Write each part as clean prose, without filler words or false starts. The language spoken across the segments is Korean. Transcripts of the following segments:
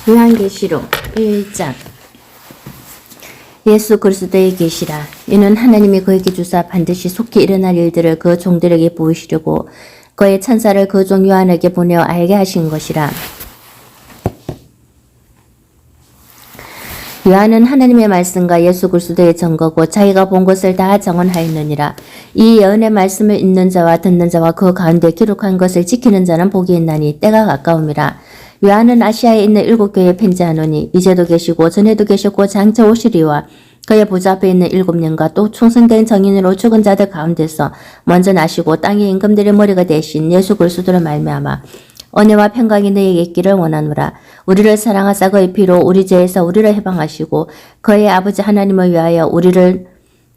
요한계시록 1장. 예수 그리스도의 계시라. 이는 하나님이 그에게 주사 반드시 속히 일어날 일들을 그 종들에게 보이시려고 그의 천사를 그 종 요한에게 보내어 알게 하신 것이라. 요한은 하나님의 말씀과 예수 그리스도의 증거고 자기가 본 것을 다 증언하였느니라. 이 예언의 말씀을 읽는 자와 듣는 자와 그 가운데 기록한 것을 지키는 자는 복이 있나니 때가 가까움이라. 요한은 아시아에 있는 7교회에 편지하노니 이제도 계시고 전에도 계셨고 장차 오시리와 그의 보좌 앞에 있는 7년과 또 충성된 정인으로 죽은 자들 가운데서 먼저 나시고 땅의 임금들의 머리가 되신 예수 그리스도를 말미암아 은혜와 평강이 너희에게 있기를 원하노라. 우리를 사랑하사 그의 피로 우리 죄에서 우리를 해방하시고 그의 아버지 하나님을 위하여 우리를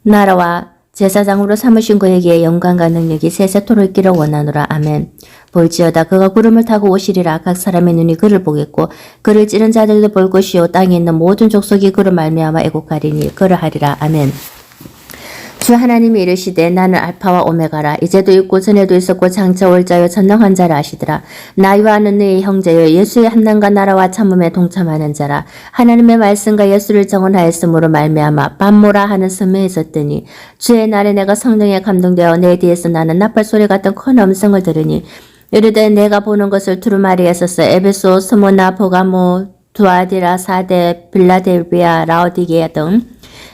나라와 제사장으로 삼으신 그에게 영광과 능력이 세세토록 있기를 원하노라. 아멘. 볼지어다 그가 구름을 타고 오시리라. 각 사람의 눈이 그를 보겠고 그를 찌른 자들도 볼 것이요 땅에 있는 모든 족속이 그를 말미암아 애곡하리니 그를 하리라. 아멘. 주 하나님이 이르시되 나는 알파와 오메가라. 이제도 있고 전에도 있었고 장차 올 자요 전능한 자라 하시더라. 나와 는 너의 형제요 예수의 한난과 나라와 참음에 동참하는 자라. 하나님의 말씀과 예수를 정언하였으므로 말미암아 밤모라 하는 선명해졌더니 주의 날에 내가 성령에 감동되어 내 뒤에서 나는 나팔 소리 같은 큰 음성을 들으니 이르되 내가 보는 것을 두루마리에서서 에베소, 스모나, 보가모, 두아디라, 사데, 빌라델비아, 라오디게아 등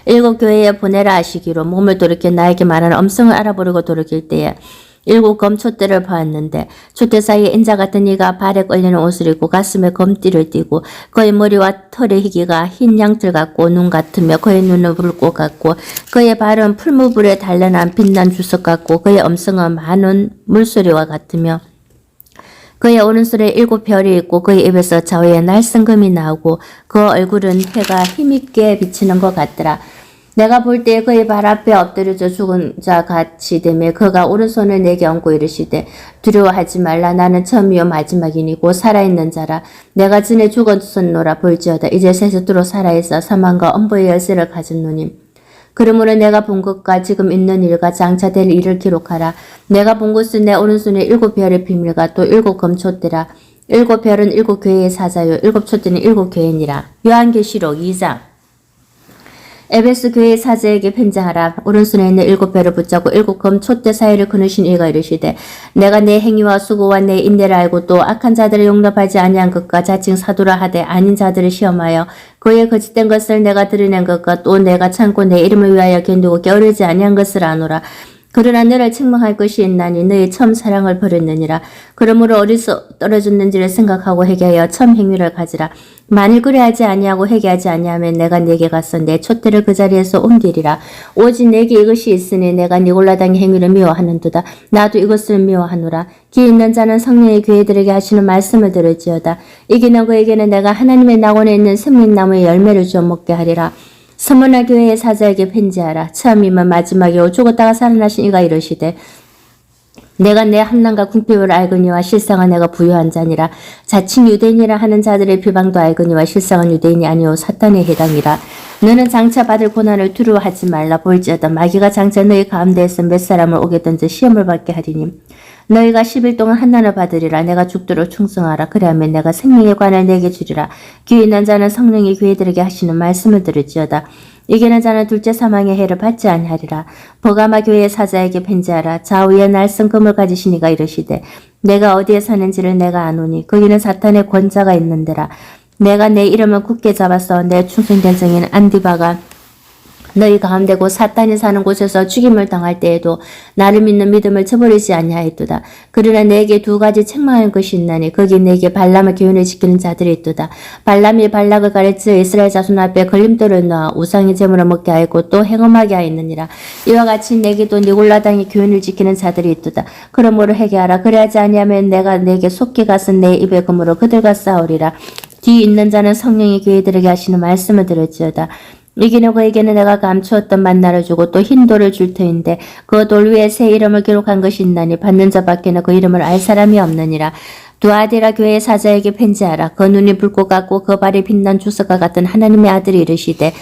7교회에 보내라 하시기로 몸을 돌이켜 나에게 말하는 음성을 알아보려고 돌이킬 때에 7 검 촛대를 보았는데 촛대 사이에 인자 같은 이가 발에 걸리는 옷을 입고 가슴에 검띠를 띠고 그의 머리와 털의 희기가 흰 양털 같고 눈 같으며 그의 눈은 불꽃 같고 그의 발은 풀무불에 단련한 빛난 주석 같고 그의 음성은 많은 물소리와 같으며 그의 오른손에 7별이 있고 그의 입에서 좌우에 날성금이 나오고 그 얼굴은 해가 힘있게 비치는 것 같더라. 내가 볼 때 그의 발 앞에 엎드려져 죽은 자 같이 되며 그가 오른손을 내게 얹고 이르시되 두려워하지 말라. 나는 처음이요 마지막이니고 살아있는 자라. 내가 전에 죽었었노라. 볼지어다 이제 세세토록 살아있어 사망과 엄부의 열쇠를 가졌노니 그러므로 내가 본 것과 지금 있는 일과 장차 될 일을 기록하라. 내가 본 것은 내 오른손에 7별의 비밀과 또 7 검촛대라. 7별은 7교회의 사자요 7 촛대는 7교회니라. 요한계시록 2장. 에베소 교회의 사자에게 편지하라. 오른손에 있는 7별을 붙잡고 7 검촛대 사이를 거느신 이가 이르시되 내가 내 행위와 수고와 내 인내를 알고 또 악한 자들을 용납하지 아니한 것과 자칭 사도라 하되 아닌 자들을 시험하여 그의 거짓된 것을 내가 드러낸 것과 또 내가 참고 내 이름을 위하여 견디고 게으르지 아니한 것을 아노라. 그러나 너를 책망할 것이 있나니 너의 처음 사랑을 버렸느니라. 그러므로 어디서 떨어졌는지를 생각하고 회개하여 처음 행위를 가지라. 만일 그리하지 아니하고 회개하지 아니하면 내가 네게 가서 내 촛대를 그 자리에서 옮기리라. 오직 내게 이것이 있으니 내가 니골라당의 행위를 미워하는도다. 나도 이것을 미워하노라. 기 있는 자는 성령의 교회들에게 하시는 말씀을 들을지어다. 이기는 그에게는 내가 하나님의 낙원에 있는 생명나무의 열매를 주어 먹게 하리라. 스무나 교회의 사자에게 편지하라. 처음이면 마지막이요 죽었다가 살아나신 이가 이르시되 내가 내 함난과 궁핍을 알거니와 실상은 내가 부유한 자니라. 자칭 유대인이라 하는 자들의 비방도 알거니와 실상은 유대인이 아니오 사탄에 해당이라. 너는 장차 받을 고난을 두려워하지 말라. 볼지어다 마귀가 장차 너희 가운데에서 몇 사람을 오게 던져 시험을 받게 하리니 너희가 10일 동안 한난을 받으리라. 내가 죽도록 충성하라. 그리하면 내가 생명의 관을 내게 주리라. 귀 있는 자는 성령의 교회들에게 하시는 말씀을 들을지어다. 이기는 자는 둘째 사망의 해를 받지 아니하리라. 버가마 교회의 사자에게 편지하라. 좌우에 날성금을 가지신 이가 이르시되 내가 어디에 사는지를 내가 아노니 거기는 사탄의 권자가 있는 데라. 내가 내 이름을 굳게 잡아서 내 충성된 증인 안디바가 너희 가운데고 사탄이 사는 곳에서 죽임을 당할 때에도 나를 믿는 믿음을 저버리지 아니하였도다. 그러나 내게 2가지 책망할 것이 있나니 거기 내게 발람의 교훈을 지키는 자들이 있도다. 발람이 발락을 가르쳐 이스라엘 자손 앞에 걸림돌을 놓아 우상의 제물을 먹게 하였고 또 행음하게 하였느니라. 이와 같이 내게도 니골라당의 교훈을 지키는 자들이 있도다. 그러므로 회개하라. 그래야지 아니하면 내가 내게 속히 가서 내 입의 금으로 그들과 싸우리라. 뒤 있는 자는 성령의 교회들에게 하시는 말씀을 들을지어다. 이기는 그에게는 내가 감추었던 만나를 주고 또 흰 돌을 줄 터인데 그 돌 위에 새 이름을 기록한 것이 있나니 받는 자밖에는 그 이름을 알 사람이 없느니라. 두아디라 교회의 사자에게 편지하라. 그 눈이 불꽃 같고 그 발이 빛난 주석과 같은 하나님의 아들이 이르시되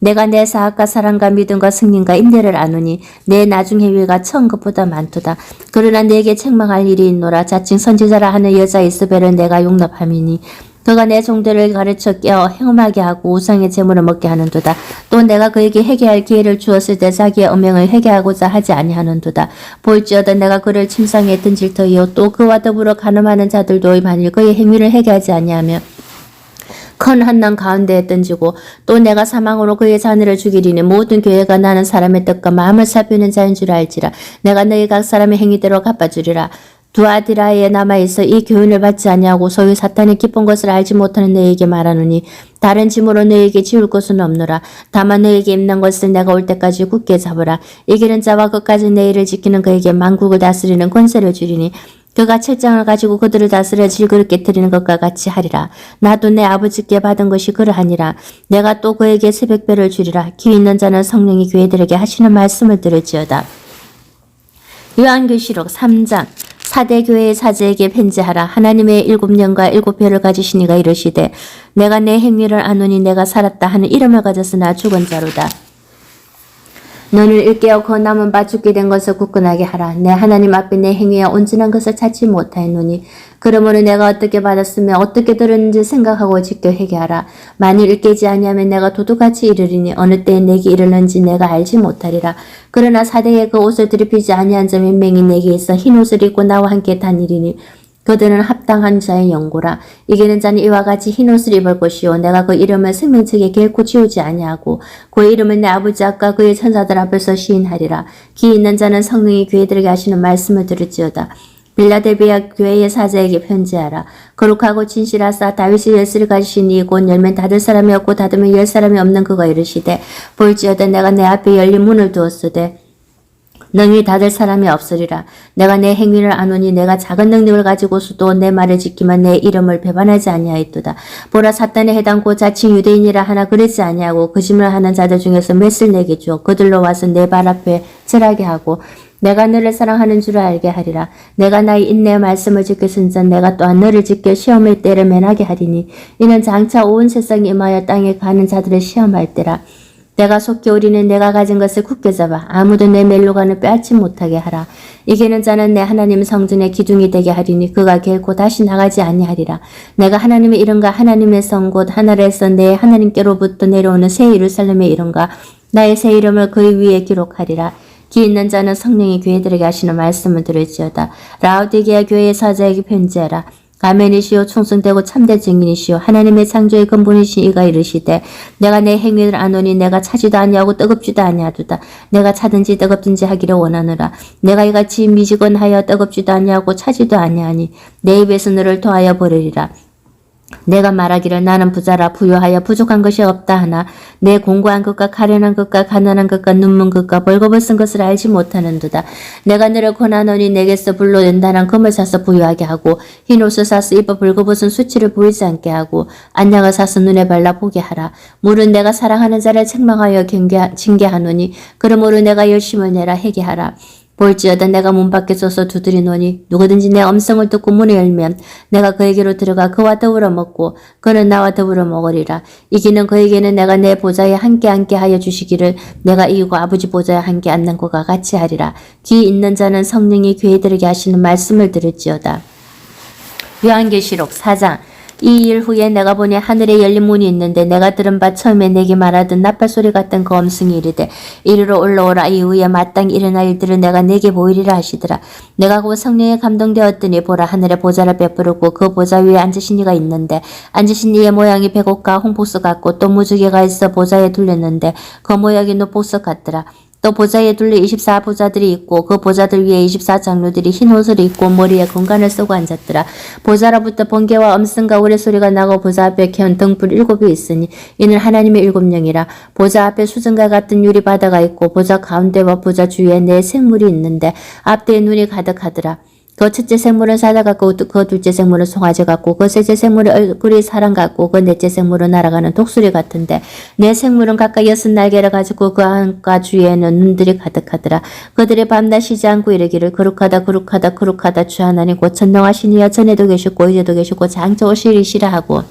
내가 내 사악과 사랑과 믿음과 승리과 인내를 아노니 내 나중 행위가 처음 것보다 많도다. 그러나 내게 책망할 일이 있노라. 자칭 선지자라 하는 여자 이스벨을 내가 용납함이니 그가 내 종들을 가르쳐 깨어 행음하게 하고 우상의 재물을 먹게 하는도다. 또 내가 그에게 회개할 기회를 주었을 때 자기의 음행을 회개하고자 하지 아니하는도다. 볼지어다 내가 그를 침상에 던질 터이요 또 그와 더불어 간음하는 자들도 만일 그의 행위를 회개하지 아니하며 큰 한난 가운데에 던지고 또 내가 사망으로 그의 자녀를 죽이리니 모든 교회가 나는 사람의 뜻과 마음을 살피는 자인 줄 알지라. 내가 너희 각 사람의 행위대로 갚아주리라. 두아디라에 남아있어 이 교훈을 받지 아니하고 소위 사탄의 깊은 것을 알지 못하는 너희에게 말하노니 다른 짐으로 너희에게 지울 것은 없노라. 다만 너희에게 입는 것을 내가 올 때까지 굳게 잡으라. 이기는 자와 끝까지 내 일을 지키는 그에게 만국을 다스리는 권세를 주리니 그가 철장을 가지고 그들을 다스려 질그릇 깨뜨리는 것과 같이 하리라. 나도 내 아버지께 받은 것이 그러하니라. 내가 또 그에게 새벽별을 주리라. 귀 있는 자는 성령이 교회들에게 하시는 말씀을 들을지어다. 요한계시록 3장. 사대 교회의 사제에게 편지하라. 하나님의 7년과 7별을 가지신 이가 이르시되 내가 내 행위를 아노니 내가 살았다 하는 이름을 가졌으나 죽은 자로다. 너는 일깨어 그 남은 바 죽게 된 것을 굳건하게 하라. 내 하나님 앞에 내 행위에 온전한 것을 찾지 못하였노니 그러므로 내가 어떻게 받았으며 어떻게 들었는지 생각하고 지켜 회개하라. 만일 일깨지 아니하면 내가 도둑같이 이르리니 어느 때에 내게 이르는지 내가 알지 못하리라. 그러나 사대에 그 옷을 들이피지 아니한 점이 맹이 내게 있어 흰 옷을 입고 나와 함께 다니리니 그들은 합당한 자의 연고라. 이기는 자는 이와 같이 흰 옷을 입을 것이요 내가 그 이름을 생명책에 결코 지우지 아니하고 그의 이름은 내 아버지 앞과 그의 천사들 앞에서 시인하리라. 귀 있는 자는 성령이 교회들에게 하시는 말씀을 들을지어다. 빌라델비아 교회의 사자에게 편지하라. 거룩하고 진실하사 다윗이 열쇠를 가지신 이 곧 열면 닫을 사람이 없고 닫으면 열 사람이 없는 그가 이르시되 볼지어다 내가 내 앞에 열린 문을 두었으되 능히 닫을 사람이 없으리라. 내가 내 행위를 아노니 내가 작은 능력을 가지고서도 내 말을 지키면 내 이름을 배반하지 아니하였도다. 보라 사탄에 해당고 자칭 유대인이라 하나 그러지 아니하고 거짓말 하는 자들 중에서 맷을 내게 주어 그들로 와서 내 발 앞에 절하게 하고 내가 너를 사랑하는 줄을 알게 하리라. 내가 나의 인내의 말씀을 지켰은전 내가 또한 너를 지켜 시험의 때를 면하게 하리니 이는 장차 온 세상이 임하여 땅에 가는 자들을 시험할 때라. 내가 속히 우리는 내가 가진 것을 굳게 잡아 아무도 내 멜로간을 빼앗지 못하게 하라. 이기는 자는 내 하나님 성전의 기둥이 되게 하리니 그가 결코 다시 나가지 아니하리라. 내가 하나님의 이름과 하나님의 성 곧 하늘에서 내 하나님께로부터 내려오는 새 예루살렘의 이름과 나의 새 이름을 그 위에 기록하리라. 귀 있는 자는 성령이 교회들에게 하시는 말씀을 들을지어다. 라오디게아 교회의 사자에게 편지하라. 아멘이시오 충성되고 참된 증인이시오 하나님의 창조의 근본이신 이가 이르시되 내가 내 행위를 아노니 내가 차지도 아니하고 뜨겁지도 아니하도다. 내가 차든지 뜨겁든지 하기를 원하노라. 내가 이같이 미지근하여 뜨겁지도 아니하고 차지도 아니하니 내 입에서 너를 토하여 버리리라. 내가 말하기를 나는 부자라 부유하여 부족한 것이 없다 하나 내 공고한 것과 가련한 것과 가난한 것과 눈먼 것과 벌거벗은 쓴 것을 알지 못하는도다. 내가 너를 권하노니 내게서 불로 연단한 금을 사서 부유하게 하고 흰 옷을 사서 입어 벌거벗은 수치를 보이지 않게 하고 안약을 사서 눈에 발라 보게 하라. 물은 내가 사랑하는 자를 책망하여 징계하노니 그러므로 내가 열심을 내라 회개하라. 볼지어다 내가 문 밖에 서서 두드리노니 누구든지 내 음성을 듣고 문을 열면 내가 그에게로 들어가 그와 더불어 먹고 그는 나와 더불어 먹으리라. 이기는 그에게는 내가 내 보좌에 함께 앉게 하여 주시기를 내가 이기고 아버지 보좌에 함께 앉는 것과 같이 하리라. 귀 있는 자는 성령이 교회들에게 하시는 말씀을 들을지어다. 요한계시록 4장. 이 일 후에 내가 보니 하늘에 열린 문이 있는데 내가 들은 바 처음에 내게 말하던 나팔 소리 같은 그 음성이 이르되 이리로 올라오라. 이후에 마땅히 일어날 일들을 내가 내게 보이리라 하시더라. 내가 그 성령에 감동되었더니 보라 하늘에 보좌를 베푸르고 그 보좌 위에 앉으신 이가 있는데 앉으신 이의 모양이 백옥과 홍복석 같고 또 무지개가 있어 보좌에 둘렸는데 그 모양이 노복석 같더라. 또 보좌에 둘려 24보좌들이 있고 그 보좌들 위에 24장로들이 흰 옷을 입고 머리에 건관을 쓰고 앉았더라. 보좌로부터 번개와 음성과 우레소리가 나고 보좌 앞에 켠 등불 7이 있으니 이는 하나님의 7명이라. 보좌 앞에 수정과 같은 유리 바다가 있고 보좌 가운데와 보좌 주위에 네 생물이 있는데 앞뒤에 눈이 가득하더라. 그 첫째 생물은 사자 같고 그 둘째 생물은 송아지 같고 그 셋째 생물은 얼굴이 사람 같고 그 넷째 생물은 날아가는 독수리 같은데 네 생물은 각각 6날개를 가지고 그 안과 주위에는 눈들이 가득하더라. 그들이 밤낮 쉬지 않고 이르기를 거룩하다 거룩하다 거룩하다 주 하나님 곧 전능하신 이여 전에도 계셨고 이제도 계셨고 장차 오시리시라 하고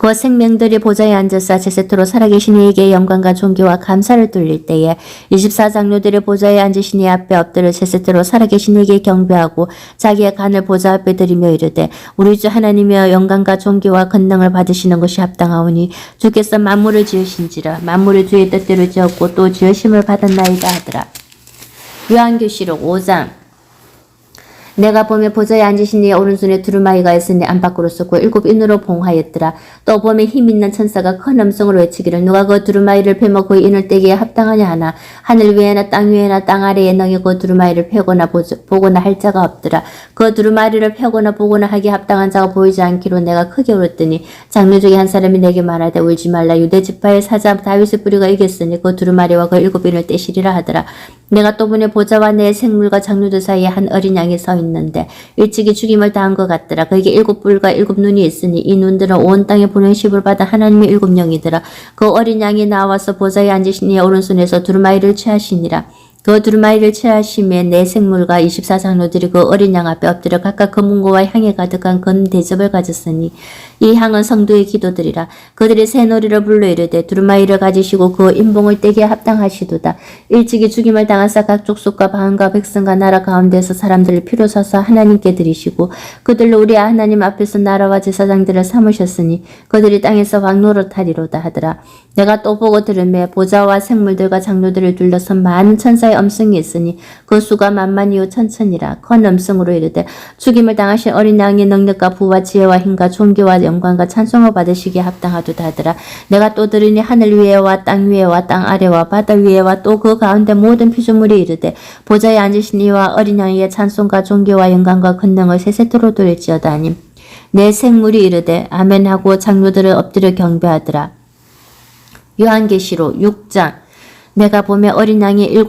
그 생명들이 보좌에 앉아서 제세토로 살아계신 이에게 영광과 존귀와 감사를 돌릴 때에 24장로들이 보좌에 앉으신 이 앞에 엎드려 제세토로 살아계신 이에게 경배하고 자기의 간을 보좌 앞에 드리며 이르되 우리 주 하나님이여 영광과 존귀와 권능을 받으시는 것이 합당하오니 주께서 만물을 지으신지라 만물을 주의 뜻대로 지었고 또 지으심을 받았나이다 하더라. 요한계시록 5장. 내가 보며 보좌에 앉으신 이의 오른손에 두루마리가 있으니 안팎으로 쏟고 7 인으로 봉하였더라. 또 보며 힘있는 천사가 큰 음성으로 외치기를 누가 그 두루마리를 펴며 그 인을 떼기에 합당하냐 하나 하늘 위에나 땅 위에나 땅 아래에 능히 그 두루마리를 펴거나 보거나 할 자가 없더라. 그 두루마리를 펴거나 보거나 하기에 합당한 자가 보이지 않기로 내가 크게 울었더니 장로 중에 한 사람이 내게 말하되 울지 말라 유대 지파의 사자 다윗의 뿌리가 이겼으니 그 두루마리와 그 7 인을 떼시리라 하더라. 내가 또 보니 보좌와 내 생물과 장로들 사이에 한 어린 양이 서 있는데 일찍이 죽임을 당한 것 같더라. 그에게 7 뿔과 7 눈이 있으니 이 눈들은 온 땅에 보내심을 받은 하나님의 7 영이더라. 그 어린 양이 나와서 보좌에 앉으신 이의 오른손에서 두루마리를 취하시니라. 그 두루마리를 취하심에 내 생물과 24장로들이 그 어린 양 앞에 엎드려 각각 금은고와 향에 가득한 금 대접을 가졌으니 이 향은 성도의 기도들이라. 그들이 새 노래를 불러 이르되 두루마리를 가지시고 그 인봉을 떼기에 합당하시도다. 일찍이 죽임을 당하사 각 족속과 방언과 백성과 나라 가운데서 사람들을 피로 사서 하나님께 드리시고 그들로 우리 하나님 앞에서 나라와 제사장들을 삼으셨으니 그들이 땅에서 왕 노릇하리로다 하더라. 내가 또 보고 들으매 보좌와 생물들과 장로들을 둘러선 많은 천사의 음성이 있으니 그 수가 만만이요 천천이라. 큰 음성으로 이르되 죽임을 당하신 어린 양의 능력과 부와 지혜와 힘과 존귀와 영광과 찬송을 받으시기에 합당하도다 하더라. 내가 또 들으니 하늘 위에와 땅 위에와 땅 아래와 바다 위에와 또 그 가운데 모든 피조물이 이르되 보좌에 앉으신 이와 어린 양의 찬송과 존귀와 영광과 권능을 세세토록 돌릴지어다 하니 내 생물이 이르되 아멘 하고 장로들을 엎드려 경배하더라. 요한계시록 6장. 내가 보며 어린 양이 7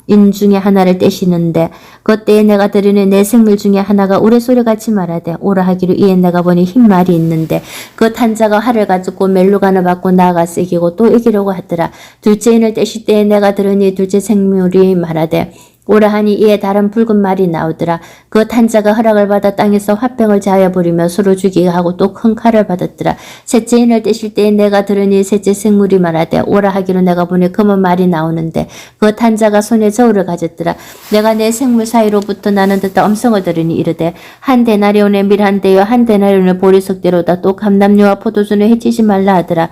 인 중에 하나를 떼시는데 그때에 내가 들으니 내 생물 중에 하나가 우레소리같이 말하되 오라 하기로 이에 내가 보니 흰 말이 있는데 그 탄자가 활을 가지고 멜로간을 받고 나아가서 이기고 또 이기려고 하더라. 둘째 인을 떼실 때에 내가 들으니 둘째 생물이 말하되 오라 하니 이에 다른 붉은 말이 나오더라. 그 탄자가 허락을 받아 땅에서 화병을 자여 부리며 서로 죽이게 하고 또 큰 칼을 받았더라. 셋째 인을 떼실 때에 내가 들으니 셋째 생물이 말하되 오라 하기로 내가 보니 검은 말이 나오는데 그 탄자가 손에 저울을 가졌더라. 내가 내 생물 사이로부터 나는 듯한 음성을 들으니 이르되 한 데나리온의 밀 한 대요 한 데나리온의 보리석대로다. 또 감람류와 포도주는 해치지 말라 하더라.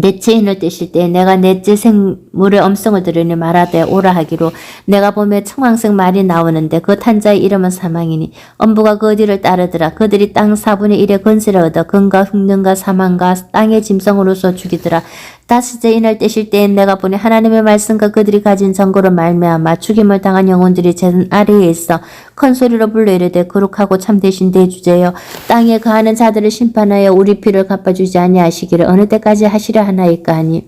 넷째 인을 떼실 때 내가 넷째 생물의 음성을 들으니 말하되 오라 하기로 내가 보며 청황색 말이 나오는데 그 탄자의 이름은 사망이니 엄부가 그 뒤를 따르더라. 그들이 땅 4분의 1의 건세를 얻어 금과 흑능과 사망과 땅의 짐승으로서 죽이더라. 다섯째 인을 떼실 때엔 내가 보니 하나님의 말씀과 그들이 가진 증거로 말미암아 죽임을 당한 영혼들이 제 아래에 있어 큰 소리로 불러 이르되 거룩하고 참되신 대주제여 땅에 거하는 자들을 심판하여 우리 피를 갚아주지 아니하시기를 어느 때까지 하시려 하나이까 하니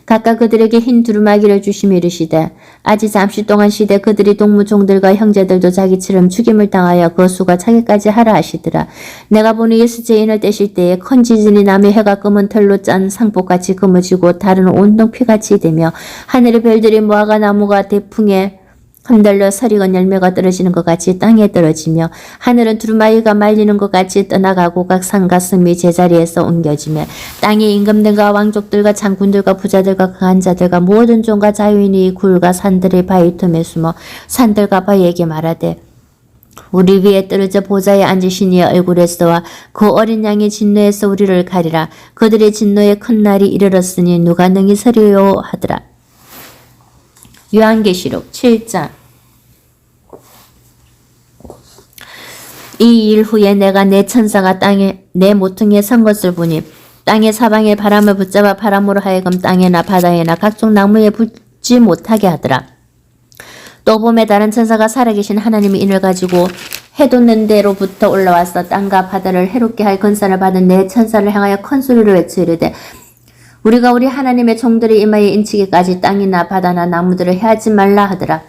각각 그들에게 흰 두루마기를 주시며 이르시되 아직 잠시 동안 시대 그들이 동무종들과 형제들도 자기처럼 죽임을 당하여 그 수가 차기까지 하라 하시더라. 내가 보니 예수제 인을 떼실 때에 큰 지진이 나며 해가 검은 털로 짠 상복같이 검어지고 달은 온통 피같이 되며 하늘의 별들이 무화과 나무가 대풍에 흔들려 서리건 열매가 떨어지는 것 같이 땅에 떨어지며 하늘은 두루마리가 말리는 것 같이 떠나가고 각 산과 섬이 제자리에서 옮겨지며 땅의 임금들과 왕족들과 장군들과 부자들과 강한 자들과 모든 종과 자유인이 굴과 산들의 바위 틈에 숨어 산들과 바위에게 말하되 우리 위에 떨어져 보좌에 앉으신 이의 얼굴에서와 그 어린 양의 진노에서 우리를 가리라. 그들의 진노의 큰 날이 이르렀으니 누가 능히 서리요 하더라. 요한계시록 7장. 이 일 후에 내가 내 천사가 땅에 내 모퉁이에 선 것을 보니 땅의 사방에 바람을 붙잡아 바람으로 하여금 땅에나 바다에나 각종 나무에 붙지 못하게 하더라. 또 봄에 다른 천사가 살아계신 하나님의 인을 가지고 해돋는 데로부터 올라와서 땅과 바다를 해롭게 할 권세를 받은 내 천사를 향하여 큰 소리로 외쳐 이르되 우리가 우리 하나님의 종들의 이마에 인치기까지 땅이나 바다나 나무들을 해하지 말라 하더라.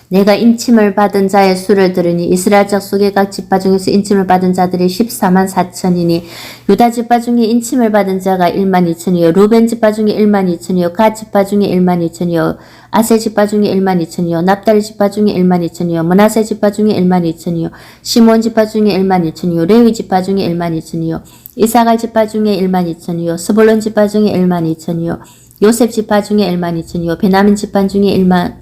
내가 인침을 받은 자의 수를 들으니 이스라엘 족속의 각 지파 중에서 인침을 받은 자들이 14만 4천이니 유다 지파 중에 인침을 받은 자가 1만 2천이요 루벤 지파 중에 1만 2천이요 갓 지파 중에 1만 2천이요 아세 지파 중에 1만 2천이요 납달리 지파 중에 1만 2천이요 므낫세 지파 중에 1만 2천이요 시몬 지파 중에 1만 2천이요 레위 지파 중에 1만 2천이요 이사갈 지파 중에 1만 2천이요 스불론 지파 중에 1만 2천이요 요셉 지파 중에 1만 2천이요 베냐민 지파 중에 1만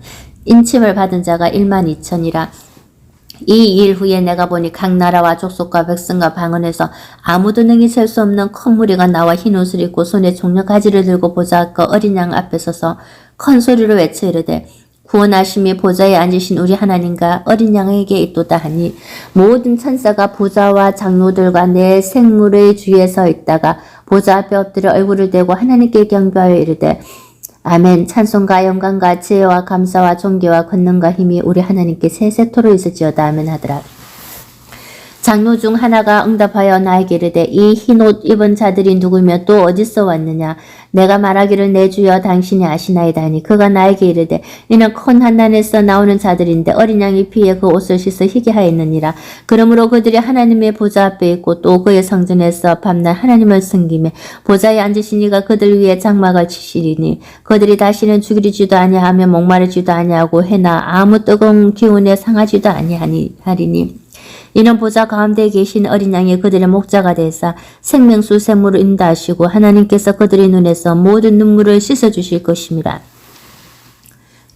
인침을 받은 자가 1만 2천이라. 이 일 후에 내가 보니 각 나라와 족속과 백성과 방언에서 아무도 능히 셀 수 없는 큰 무리가 나와 흰 옷을 입고 손에 종려 가지를 들고 보좌 그 어린 양 앞에 서서 큰 소리로 외쳐 이르되 구원하심이 보좌에 앉으신 우리 하나님과 어린 양에게 있도다 하니 모든 천사가 보좌와 장로들과 내 생물의 주위에 서 있다가 보좌 앞에 엎드려 얼굴을 대고 하나님께 경배하여 이르되 아멘. 찬송과 영광과 지혜와 감사와 존귀와 권능과 힘이 우리 하나님께 세세토록 있을지어다. 아멘 하더라. 장로 중 하나가 응답하여 나에게 이르되 이 흰 옷 입은 자들이 누구며 또 어디서 왔느냐. 내가 말하기를 내 주여 당신이 아시나이다 하니 그가 나에게 이르되 이는 큰 한난에서 나오는 자들인데 어린 양이 피에 그 옷을 씻어 희게 하였느니라. 그러므로 그들이 하나님의 보좌 앞에 있고 또 그의 성전에서 밤낮 하나님을 섬기며 보좌에 앉으신 이가 그들 위에 장막을 치시리니 그들이 다시는 죽이지도 아니하며 목마르지도 아니하고 해나 아무 뜨거운 기운에 상하지도 아니하리니 이는 보좌 가운데 계신 어린 양이 그들의 목자가 되사 생명수 샘물을 인도하시고 하나님께서 그들의 눈에서 모든 눈물을 씻어주실 것입니다.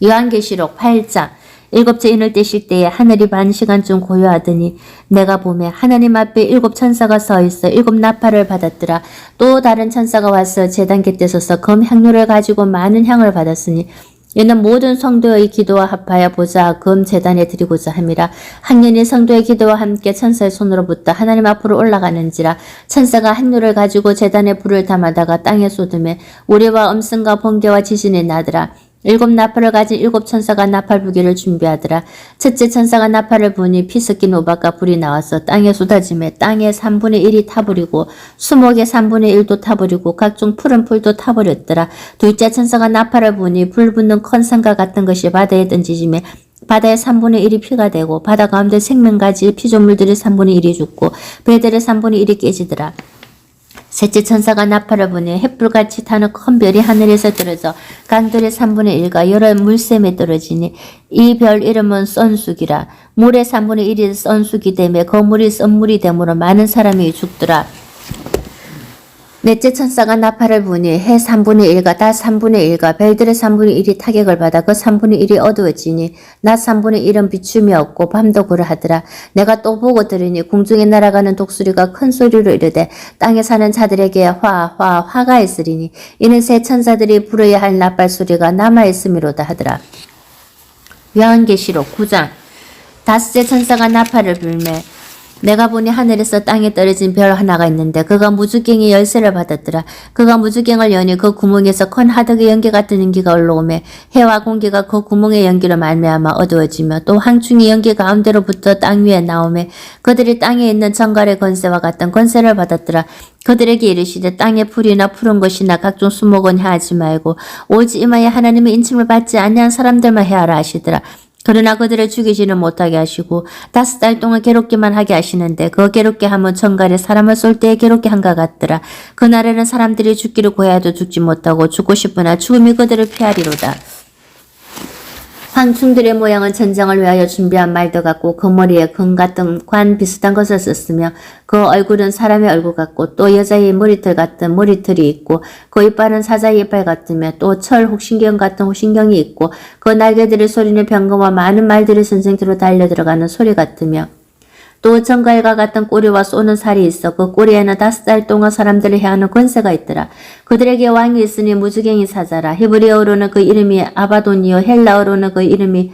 요한계시록 8장 일곱째 인을 떼실 때에 하늘이 반 시간쯤 고요하더니 내가 보매 하나님 앞에 7 천사가 서 있어 7 나팔을 받았더라. 또 다른 천사가 와서 제단 곁에 서서 검 향료를 가지고 많은 향을 받았으니 이는 모든 성도의 기도와 합하여 보좌 금 제단에 드리고자 함이라. 학년이 성도의 기도와 함께 천사의 손으로부터 하나님 앞으로 올라가는지라. 천사가 향료를 가지고 제단에 불을 담아다가 땅에 쏟음에 우리와 음성과 번개와 지진이 나더라. 7 나팔을 가진 7 천사가 나팔 부기를 준비하더라. 첫째 천사가 나팔을 부니 피 섞인 우박과 불이 나와서 땅에 쏟아지매 땅의 3분의 1이 타버리고 수목의 3분의 1도 타버리고 각종 푸른 풀도 타버렸더라. 둘째 천사가 나팔을 부니 불 붙는 큰 산과 같은 것이 바다에 던지지매 바다의 3분의 1이 피가 되고 바다 가운데 생명가지 피조물들의 3분의 1이 죽고 배들의 3분의 1이 깨지더라. 셋째 천사가 나팔을 부니 햇불같이 타는 큰 별이 하늘에서 떨어져 강들의 3분의 1과 여러 물샘에 떨어지니 이 별 이름은 썬쑥이라. 물의 3분의 1이 썬쑥이 되며 그 물이 썬물이 되므로 많은 사람이 죽더라. 넷째 천사가 나팔을 부니 해 3분의 1과 달 3분의 1과 별들의 3분의 1이 타격을 받아 그 3분의 1이 어두워지니 낮 3분의 1은 비춤이 없고 밤도 그러하더라. 내가 또 보고 들으니 궁중에 날아가는 독수리가 큰 소리로 이르되 땅에 사는 자들에게 화가 있으리니 이는 새 천사들이 부르어야 할 나팔 소리가 남아있음이로다 하더라. 요한계시록 9장 다섯째 천사가 나팔을 불매 내가 보니 하늘에서 땅에 떨어진 별 하나가 있는데 그가 무주갱의 열쇠를 받았더라. 그가 무주갱을 여니 그 구멍에서 큰 하덕의 연기 같은 연기가 올라오매 해와 공기가 그 구멍의 연기로 말미암아 어두워지며 또 황충이 연기 가운데로부터 땅 위에 나오매 그들이 땅에 있는 정갈의 권세와 같은 권세를 받았더라. 그들에게 이르시되 땅의 풀이나 푸른 것이나 각종 수목은 해하지 말고 오직 이마에 하나님의 인침을 받지 아니한 사람들만 해하라 하시더라. 그러나 그들을 죽이지는 못하게 하시고 5달 동안 괴롭기만 하게 하시는데 그 괴롭게 함은 정갈에 사람을 쏠 때에 괴롭게 한것 같더라. 그날에는 사람들이 죽기를 고해도 죽지 못하고 죽고 싶으나 죽음이 그들을 피하리로다. 황충들의 모양은 전쟁을 위하여 준비한 말도 같고 그 머리에 금 같은 관 비슷한 것을 썼으며 그 얼굴은 사람의 얼굴 같고 또 여자의 머리털 같은 머리털이 있고 그 이빨은 사자의 이빨 같으며 또 철 혹신경 같은 혹신경이 있고 그 날개들의 소리는 병거와 많은 말들의 선생들로 달려들어가는 소리 같으며 또 정갈과 같은 꼬리와 쏘는 살이 있어 그 꼬리에는 5달 동안 사람들을 해하는 권세가 있더라. 그들에게 왕이 있으니 무주갱이 사자라. 히브리어로는 그 이름이 아바돈이요 헬라어로는 그 이름이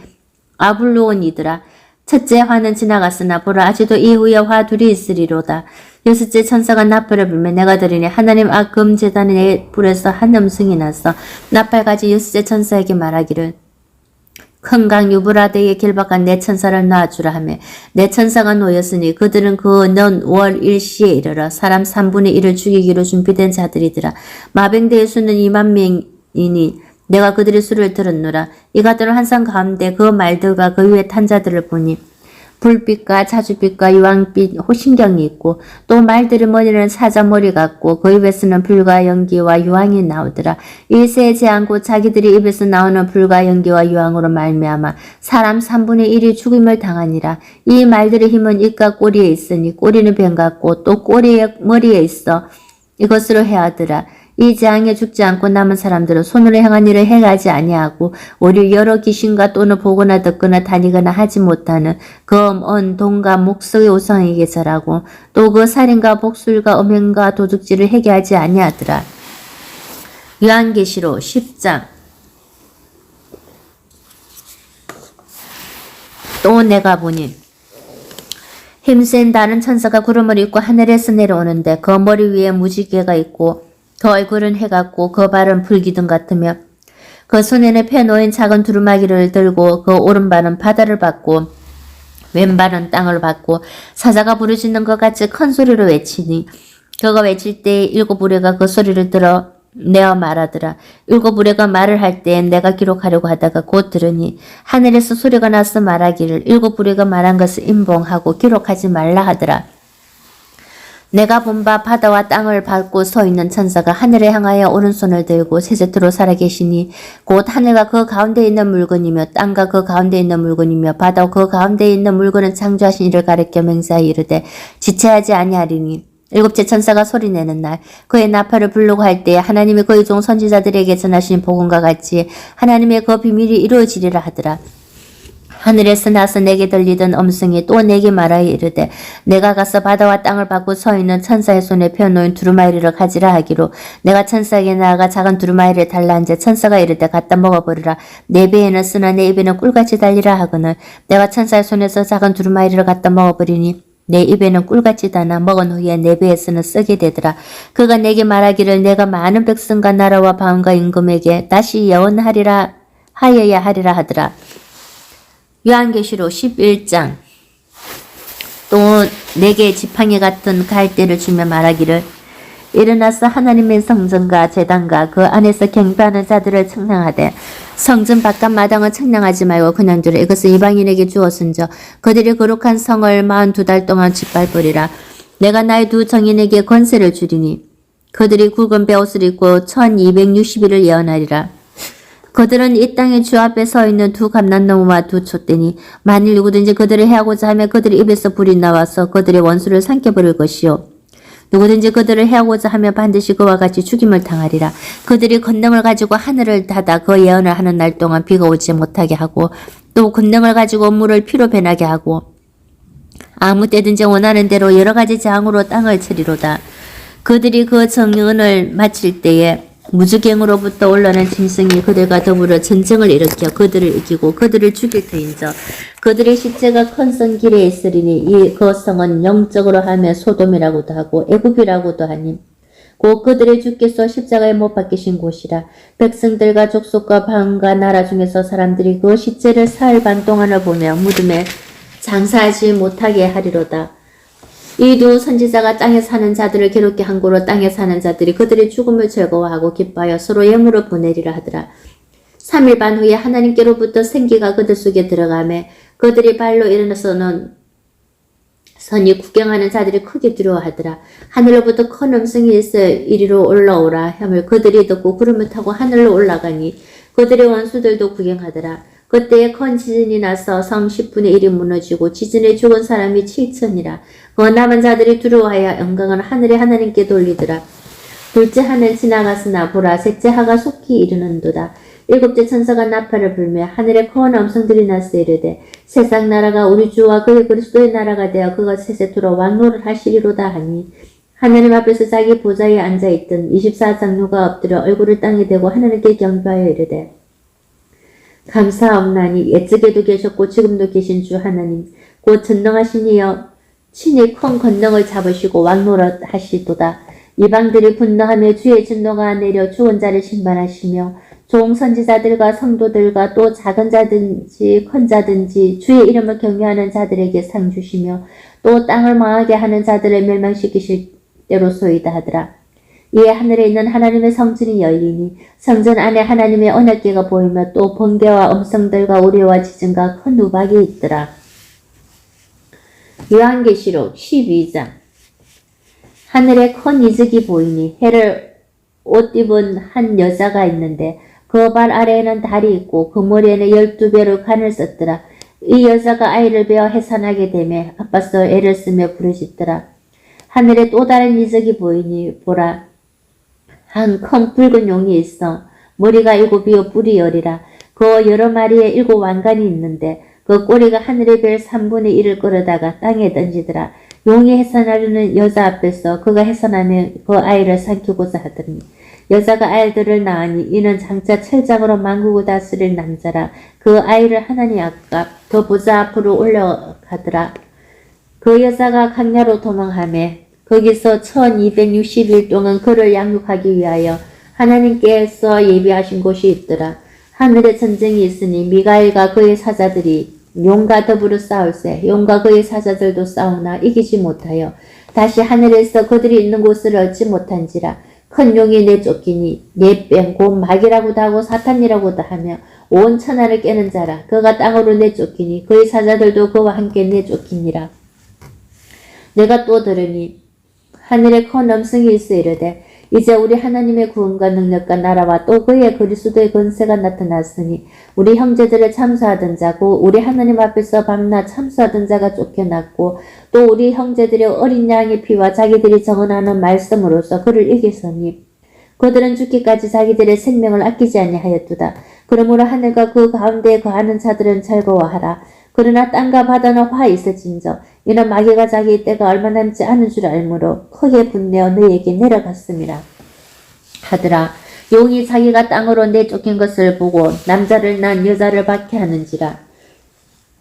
아블루온이더라. 첫째 화는 지나갔으나 보라 아직도 이후에 화 둘이 있으리로다. 여섯째 천사가 나팔을 불며 내가 들으니 하나님 금 제단의 불에서 한 음성이 났어. 나팔가지 여섯째 천사에게 말하기를 큰 강 유브라데에 길박한 내 천사를 낳아주라 하며 내 천사가 놓였으니 그들은 그 넌 월 일시에 이르러 사람 3분의 1을 죽이기로 준비된 자들이더라. 마병대의 수는 2만 명이니 내가 그들의 수를 들었노라. 이같은 환상 가운데 그 말들과 그 위에 탄 자들을 보니 불빛과 자주빛과 유황빛 호신경이 있고 또 말들의 머리는 사자머리 같고 그 입에서는 불과 연기와 유황이 나오더라. 일세에 제한고 자기들이 입에서 나오는 불과 연기와 유황으로 말미암아 사람 3분의 1이 죽임을 당하니라. 이 말들의 힘은 입과 꼬리에 있으니 꼬리는 뱀 같고 또 꼬리에 머리에 있어 이것으로 해하더라. 이 재앙에 죽지 않고 남은 사람들은 손으로 행한 일을 행하지 아니하고 오히려 여러 귀신과 또는 보거나 듣거나 다니거나 하지 못하는 검, 은, 동과 목석의 우상에게 절하고 또 그 살인과 복술과 음행과 도둑질을 회개하지 아니하더라. 요한계시록 10장. 또 내가 보니 힘센 다른 천사가 구름을 입고 하늘에서 내려오는데 그 머리 위에 무지개가 있고 그 얼굴은 해 같고 그 발은 불기둥 같으며 그 손에는 펴놓인 작은 두루마기를 들고 그 오른발은 바다를 받고 왼발은 땅을 받고 사자가 부르짖는 것 같이 큰 소리로 외치니 그가 외칠 때 일곱 우레가 그 소리를 들어 내어 말하더라. 일곱 우레가 말을 할 때 내가 기록하려고 하다가 곧 들으니 하늘에서 소리가 나서 말하기를 일곱 우레가 말한 것을 임봉하고 기록하지 말라 하더라. 내가 본 바 바다와 땅을 밟고 서 있는 천사가 하늘에 향하여 오른손을 들고 세세토록 살아계시니 곧 하늘과 그 가운데 있는 물건이며 땅과 그 가운데 있는 물건이며 바다와 그 가운데 있는 물건은 창조하신 이를 가리켜 맹세하여 이르되 지체하지 아니하리니 일곱째 천사가 소리내는 날 그의 나팔을 부르고 할 때에 하나님이 그의 종 선지자들에게 전하신 복음과 같이 하나님의 그 비밀이 이루어지리라 하더라. 하늘에서 나서 내게 들리던 음성이 또 내게 말하여 이르되 내가 가서 바다와 땅을 밟고 서 있는 천사의 손에 펴놓은 두루마리를 가지라 하기로 내가 천사에게 나아가 작은 두루마리를 달라 한제 천사가 이르되 갖다 먹어버리라. 내 배에는 쓰나 내 입에는 꿀같이 달리라 하거늘 내가 천사의 손에서 작은 두루마리를 갖다 먹어버리니 내 입에는 꿀같이 다나 먹은 후에 내 배에서는 쓰게 되더라. 그가 내게 말하기를 내가 많은 백성과 나라와 방언과 임금에게 다시 예언하리라 하여야 하리라 하더라. 요한계시록 11장. 또 내게 지팡이 같은 갈대를 주며 말하기를 일어나서 하나님의 성전과 제단과 그 안에서 경배하는 자들을 청량하되 성전 바깥 마당은 청량하지 말고 그냥 두라. 이것을 이방인에게 주었은저 그들이 거룩한 성을 42달 동안 짓밟으리라. 내가 나의 두 정인에게 권세를 주리니 그들이 굵은 베옷을 입고 1260일을 예언하리라. 그들은 이 땅의 주 앞에 서 있는 두 감람나무와 두 촛대니 만일 누구든지 그들을 해하고자 하면 그들의 입에서 불이 나와서 그들의 원수를 삼켜버릴 것이요 누구든지 그들을 해하고자 하면 반드시 그와 같이 죽임을 당하리라. 그들이 권능을 가지고 하늘을 닫아 그 예언을 하는 날 동안 비가 오지 못하게 하고 또 권능을 가지고 물을 피로 변하게 하고 아무 때든지 원하는 대로 여러 가지 재앙으로 땅을 치리로다. 그들이 그 정언을 마칠 때에 무주갱으로부터 올라오는 짐승이 그들과 더불어 전쟁을 일으켜 그들을 이기고 그들을 죽일 터인저 그들의 시체가 큰 성 길에 있으리니 이 그 성은 영적으로 하면 소돔이라고도 하고 애굽이라고도 하니 곧 그들의 주께서 십자가에 못 박히신 곳이라. 백성들과 족속과 방과 나라 중에서 사람들이 그 시체를 사흘 반 동안을 보며 무덤에 장사하지 못하게 하리로다. 이 두 선지자가 땅에 사는 자들을 괴롭게 한 고로 땅에 사는 자들이 그들의 죽음을 즐거워하고 기뻐하여 서로 예물을 보내리라 하더라. 3일 반 후에 하나님께로부터 생기가 그들 속에 들어가매 그들이 발로 일어나서는 선이 구경하는 자들이 크게 두려워하더라. 하늘로부터 큰 음성이 있어 이리로 올라오라 함을 그들이 듣고 구름을 타고 하늘로 올라가니 그들의 원수들도 구경하더라. 그때에 큰 지진이 나서 성 10분의 1이 무너지고 지진에 죽은 사람이 7천이라. 그 남은 자들이 두려워하여 영광을 하늘의 하나님께 돌리더라. 둘째 하는 지나갔으나 보라 셋째 하가 속히 이르는도다. 일곱째 천사가 나팔을 불며 하늘에 큰 음성들이 나서 이르되 세상 나라가 우리 주와 그의 그리스도의 나라가 되어 그가 세세토록 왕노를 하시리로다 하니 하나님 앞에서 자기 보좌에 앉아있던 24장로가 엎드려 얼굴을 땅에 대고 하나님께 경배하여 이르되 감사하옵나니 옛적에도 계셨고 지금도 계신 주 하나님 곧 전능하신 이여 친히 큰 권능을 잡으시고 왕노릇 하시도다. 이방들이 분노하며 주의 진노가 내려 죽은 자를 심판하시며 종 선지자들과 성도들과 또 작은 자든지 큰 자든지 주의 이름을 경외하는 자들에게 상 주시며 또 땅을 망하게 하는 자들을 멸망시키실 때로소이다 하더라. 이에 하늘에 있는 하나님의 성전이 열리니 성전 안에 하나님의 언약궤가 보이며 또 번개와 음성들과 우레와 지진과 큰 우박이 있더라. 요한계시록 12장. 하늘에 큰 이적이 보이니 해를 옷 입은 한 여자가 있는데 그 발 아래에는 달이 있고 그 머리에는 12배로 간을 썼더라. 이 여자가 아이를 베어 해산하게 되매 아빠서 애를 쓰며 부르짖더라. 하늘에 또 다른 이적이 보이니 보라, 한 큰 붉은 용이 있어 머리가 7이요 뿔이 10이라. 그 여러 마리의 7 왕관이 있는데 그 꼬리가 하늘의 별 3분의 1을 끌어다가 땅에 던지더라. 용이 해산하려는 여자 앞에서 그가 해산하며 그 아이를 삼키고자 하더니 여자가 아이들을 낳으니 이는 장차 철장으로 만국을 다스릴 남자라. 그 아이를 하나님 앞과 그 보좌 앞으로 올려가더라. 그 여자가 강야로 도망하며 거기서 1260일 동안 그를 양육하기 위하여 하나님께서 예비하신 곳이 있더라. 하늘에 전쟁이 있으니 미가엘과 그의 사자들이 용과 더불어 싸울세. 용과 그의 사자들도 싸우나 이기지 못하여 다시 하늘에서 그들이 있는 곳을 얻지 못한지라. 큰 용이 내쫓기니 예뱀 곧 마귀라고도 하고 사탄이라고도 하며 온 천하를 깨는 자라. 그가 땅으로 내쫓기니 그의 사자들도 그와 함께 내쫓기니라. 내가 또 들으니 하늘에 큰 음성이 있어 이르되 이제 우리 하나님의 구원과 능력과 나라와 또 그의 그리스도의 권세가 나타났으니 우리 형제들을 참수하던 자고 우리 하나님 앞에서 밤낮 참수하던 자가 쫓겨났고 또 우리 형제들의 어린 양의 피와 자기들이 정언하는 말씀으로서 그를 이기서니 그들은 죽기까지 자기들의 생명을 아끼지 아니하였도다. 그러므로 하늘과 그 가운데에 거하는 자들은 즐거워하라. 그러나 땅과 바다는 화 있을진저 이는 마귀가 자기 때가 얼마 남지 않은 줄 알므로 크게 분내어 너희에게 내려갔음이라 하더라. 용이 자기가 땅으로 내쫓긴 것을 보고 남자를 낳은 여자를 박해하는지라.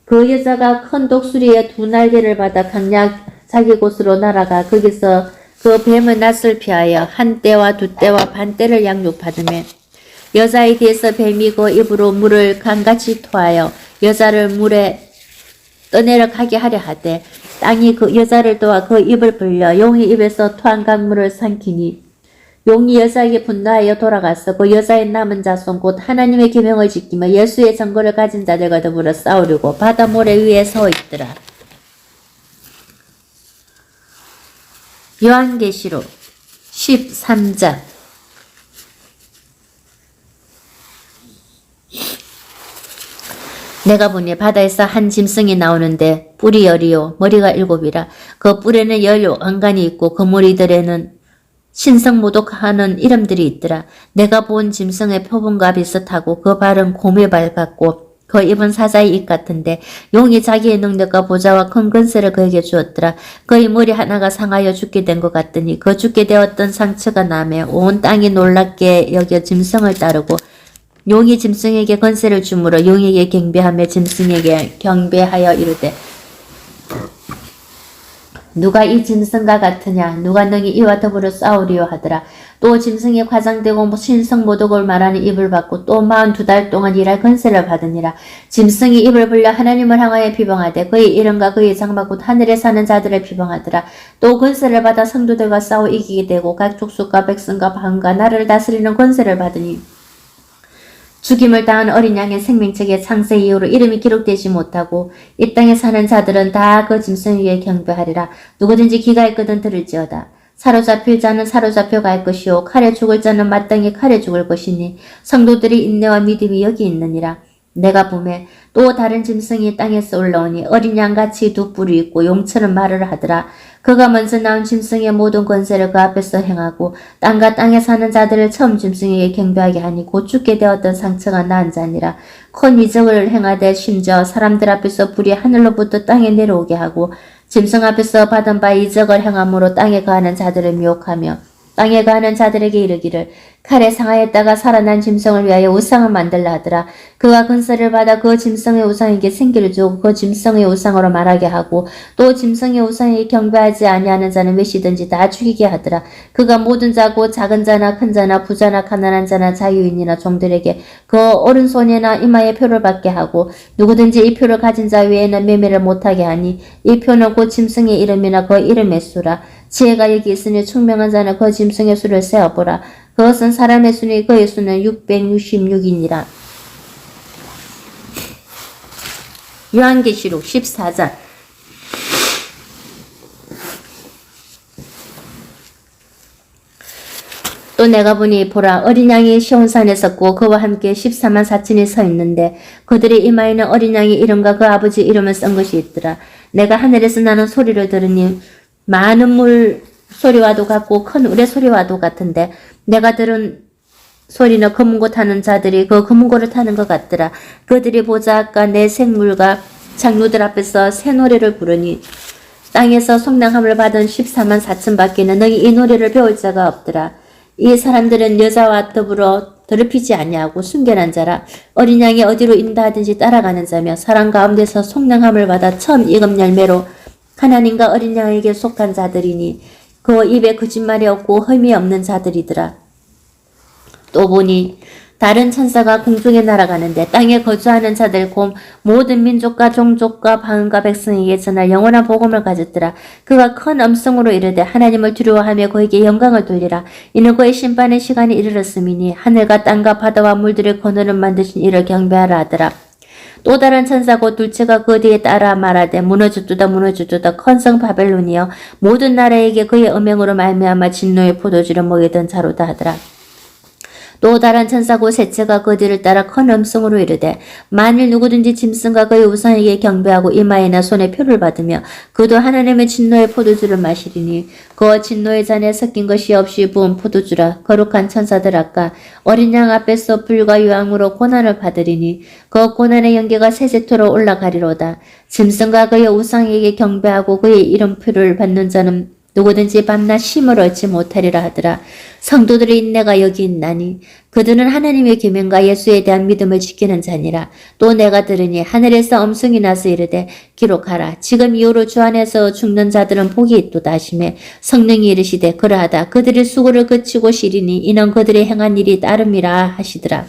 그 여자가 큰 독수리의 2 날개를 받아 강약 자기 곳으로 날아가 거기서 그 뱀의 낯을 피하여 1떼와 2떼와 반떼를 양육받으며 여자의 뒤에서 뱀이 그 입으로 물을 강같이 토하여 여자를 물에 떠내려가게 하려 하되 땅이 그 여자를 도와 그 입을 벌려 용의 입에서 토한 강물을 삼키니 용이 여자에게 분노하여 돌아가서 그 여자의 남은 자손 곧 하나님의 계명을 지키며 예수의 정거를 가진 자들과 더불어 싸우려고 바다 모래 위에 서 있더라. 요한계시록 13장. 내가 보니 바다에서 한 짐승이 나오는데 뿔이 10이요 머리가 7이라. 그 뿔에는 10 왕관이 있고 그 머리들에는 신성모독하는 이름들이 있더라. 내가 본 짐승의 표본과 비슷하고 그 발은 곰의 발 같고 그 입은 사자의 입 같은데 용이 자기의 능력과 보좌와 큰 권세를 그에게 주었더라. 그의 머리 하나가 상하여 죽게 된 것 같더니 그 죽게 되었던 상처가 나며 온 땅이 놀랍게 여겨 짐승을 따르고 용이 짐승에게 권세를 주므로 용에게 경배하며 짐승에게 경배하여 이르되 누가 이 짐승과 같으냐 누가 능히 이와 더불어 싸우리요 하더라. 또 짐승이 과장되고 신성모독을 말하는 입을 받고 또 42달 동안 일할 권세를 받으니라. 짐승이 입을 벌려 하나님을 향하여 비방하되 그의 이름과 그의 장막 곧 하늘에 사는 자들을 비방하더라. 또 권세를 받아 성도들과 싸워 이기게 되고 각 족속과 백성과 방과 나라를 다스리는 권세를 받으니 죽임을 당한 어린 양의 생명책에 창세 이후로 이름이 기록되지 못하고 이 땅에 사는 자들은 다 그 짐승 위에 경배하리라. 누구든지 귀가 있거든 들을지어다. 사로잡힐 자는 사로잡혀 갈 것이요 칼에 죽을 자는 마땅히 칼에 죽을 것이니 성도들이 인내와 믿음이 여기 있느니라. 내가 보매 또 다른 짐승이 땅에서 올라오니 어린 양같이 2 뿔이 있고 용처럼 말을 하더라. 그가 먼저 나온 짐승의 모든 권세를 그 앞에서 행하고 땅과 땅에 사는 자들을 처음 짐승에게 경배하게 하니 곧 죽게 되었던 상처가 나은 자니라. 큰 이적을 행하되 심지어 사람들 앞에서 불이 하늘로부터 땅에 내려오게 하고 짐승 앞에서 받은 바 이적을 행함으로 땅에 거하는 자들을 미혹하며 땅에 거하는 자들에게 이르기를 칼에 상하였다가 살아난 짐승을 위하여 우상을 만들라 하더라. 그가 근세를 받아 그 짐승의 우상에게 생기를 주고 그 짐승의 우상으로 말하게 하고 또 짐승의 우상에게 경배하지 아니하는 자는 몇이든지 다 죽이게 하더라. 그가 모든 자고 작은 자나 큰 자나 부자나 가난한 자나 자유인이나 종들에게 그 오른손이나 이마에 표를 받게 하고 누구든지 이 표를 가진 자 외에는 매매를 못하게 하니 이 표는 곧 짐승의 이름이나 그 이름의 수라. 지혜가 여기 있으니 총명한 자는 그 짐승의 수를 세어보라. 그것은 사람의 수니 그의 수는 666이니라. 요한계시록 14장. 또 내가 보니 보라 어린 양이 시온산에 섰고 그와 함께 14만 4천이 서 있는데 그들의 이마에는 어린 양의 이름과 그 아버지 이름을 쓴 것이 있더라. 내가 하늘에서 나는 소리를 들으니 많은 물 소리와도 같고 큰 우레 소리와도 같은데 내가 들은 소리는 검은고 타는 자들이 그 검은고를 타는 것 같더라. 그들이 보좌과 내 생물과 장로들 앞에서 새 노래를 부르니 땅에서 속량함을 받은 14만 4천 밖에는 너희 이 노래를 배울 자가 없더라. 이 사람들은 여자와 더불어 더럽히지 아니하고 순결한 자라. 어린 양이 어디로 인도하든지 따라가는 자며 사람 가운데서 속량함을 받아 처음 익은 열매로 하나님과 어린 양에게 속한 자들이니 그 입에 거짓말이 없고 흠이 없는 자들이더라. 또 보니 다른 천사가 공중에 날아가는데 땅에 거주하는 자들 곧 모든 민족과 종족과 방언과 백성에게 전할 영원한 복음을 가졌더라. 그가 큰 음성으로 이르되 하나님을 두려워하며 그에게 영광을 돌리라. 이는 그의 심판의 시간이 이르렀음이니 하늘과 땅과 바다와 물들의 근원을 만드신 이를 경배하라 하더라. 또 다른 천사 곧 둘째가 그 뒤에 따라 말하되 무너졌도다 무너졌도다 큰 성 바벨론이여 모든 나라에게 그의 음행으로 말미암아 진노의 포도주를 먹이던 자로다 하더라. 또 다른 천사 곧 셋째가 그 뒤를 따라 큰 음성으로 이르되 만일 누구든지 짐승과 그의 우상에게 경배하고 이마에나 손에 표를 받으며 그도 하나님의 진노의 포도주를 마시리니 그 진노의 잔에 섞인 것이 없이 부은 포도주라. 거룩한 천사들 아까 어린 양 앞에서 불과 유황으로 고난을 받으리니 그 고난의 연기가 세세토로 올라가리로다. 짐승과 그의 우상에게 경배하고 그의 이름표를 받는 자는 누구든지 밤낮 쉼을 얻지 못하리라 하더라. 성도들의 인내가 여기 있나니 그들은 하나님의 계명과 예수에 대한 믿음을 지키는 자니라. 또 내가 들으니 하늘에서 음성이 나서 이르되 기록하라. 지금 이후로 주 안에서 죽는 자들은 복이 있도다 하시매 성령이 이르시되 그러하다. 그들의 수고를 그치고 쉬리니 이는 그들의 행한 일이 따름이라 하시더라.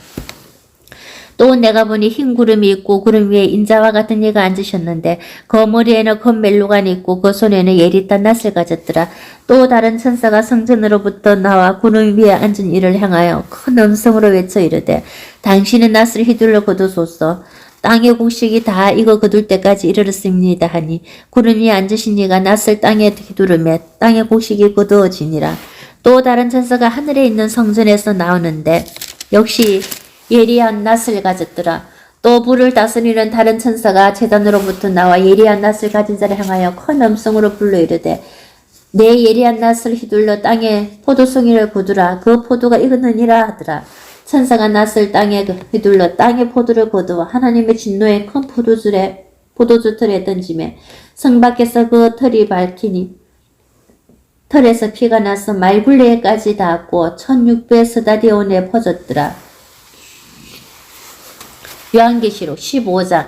또 내가 보니 흰 구름이 있고 구름 위에 인자와 같은 이가 앉으셨는데 그 머리에는 큰 멜로간이 있고 그 손에는 예리단 낫을 가졌더라. 또 다른 천사가 성전으로부터 나와 구름 위에 앉은 이를 향하여 큰 음성으로 외쳐 이르되 당신은 낫을 휘둘러 거두소서. 땅의 곡식이 다 익어 거둘 때까지 이르렀습니다 하니 구름 위에 앉으신 이가 낫을 땅에 휘두르매 땅의 곡식이 거두어지니라. 또 다른 천사가 하늘에 있는 성전에서 나오는데 역시 예리한 낫을 가졌더라. 또 불을 다스리는 다른 천사가 제단으로부터 나와 예리한 낫을 가진 자를 향하여 큰 음성으로 불러 이르되 내 예리한 낫을 휘둘러 땅에 포도송이를 거두라. 그 포도가 익었느니라 하더라. 천사가 낫을 땅에 휘둘러 땅에 포도를 거두어 하나님의 진노의 큰 포도주 틀에 던지매 성 밖에서 그 털이 밝히니 털에서 피가 나서 말굴레에까지 닿았고 1600 스다디온에 퍼졌더라. 요한계시록 15장.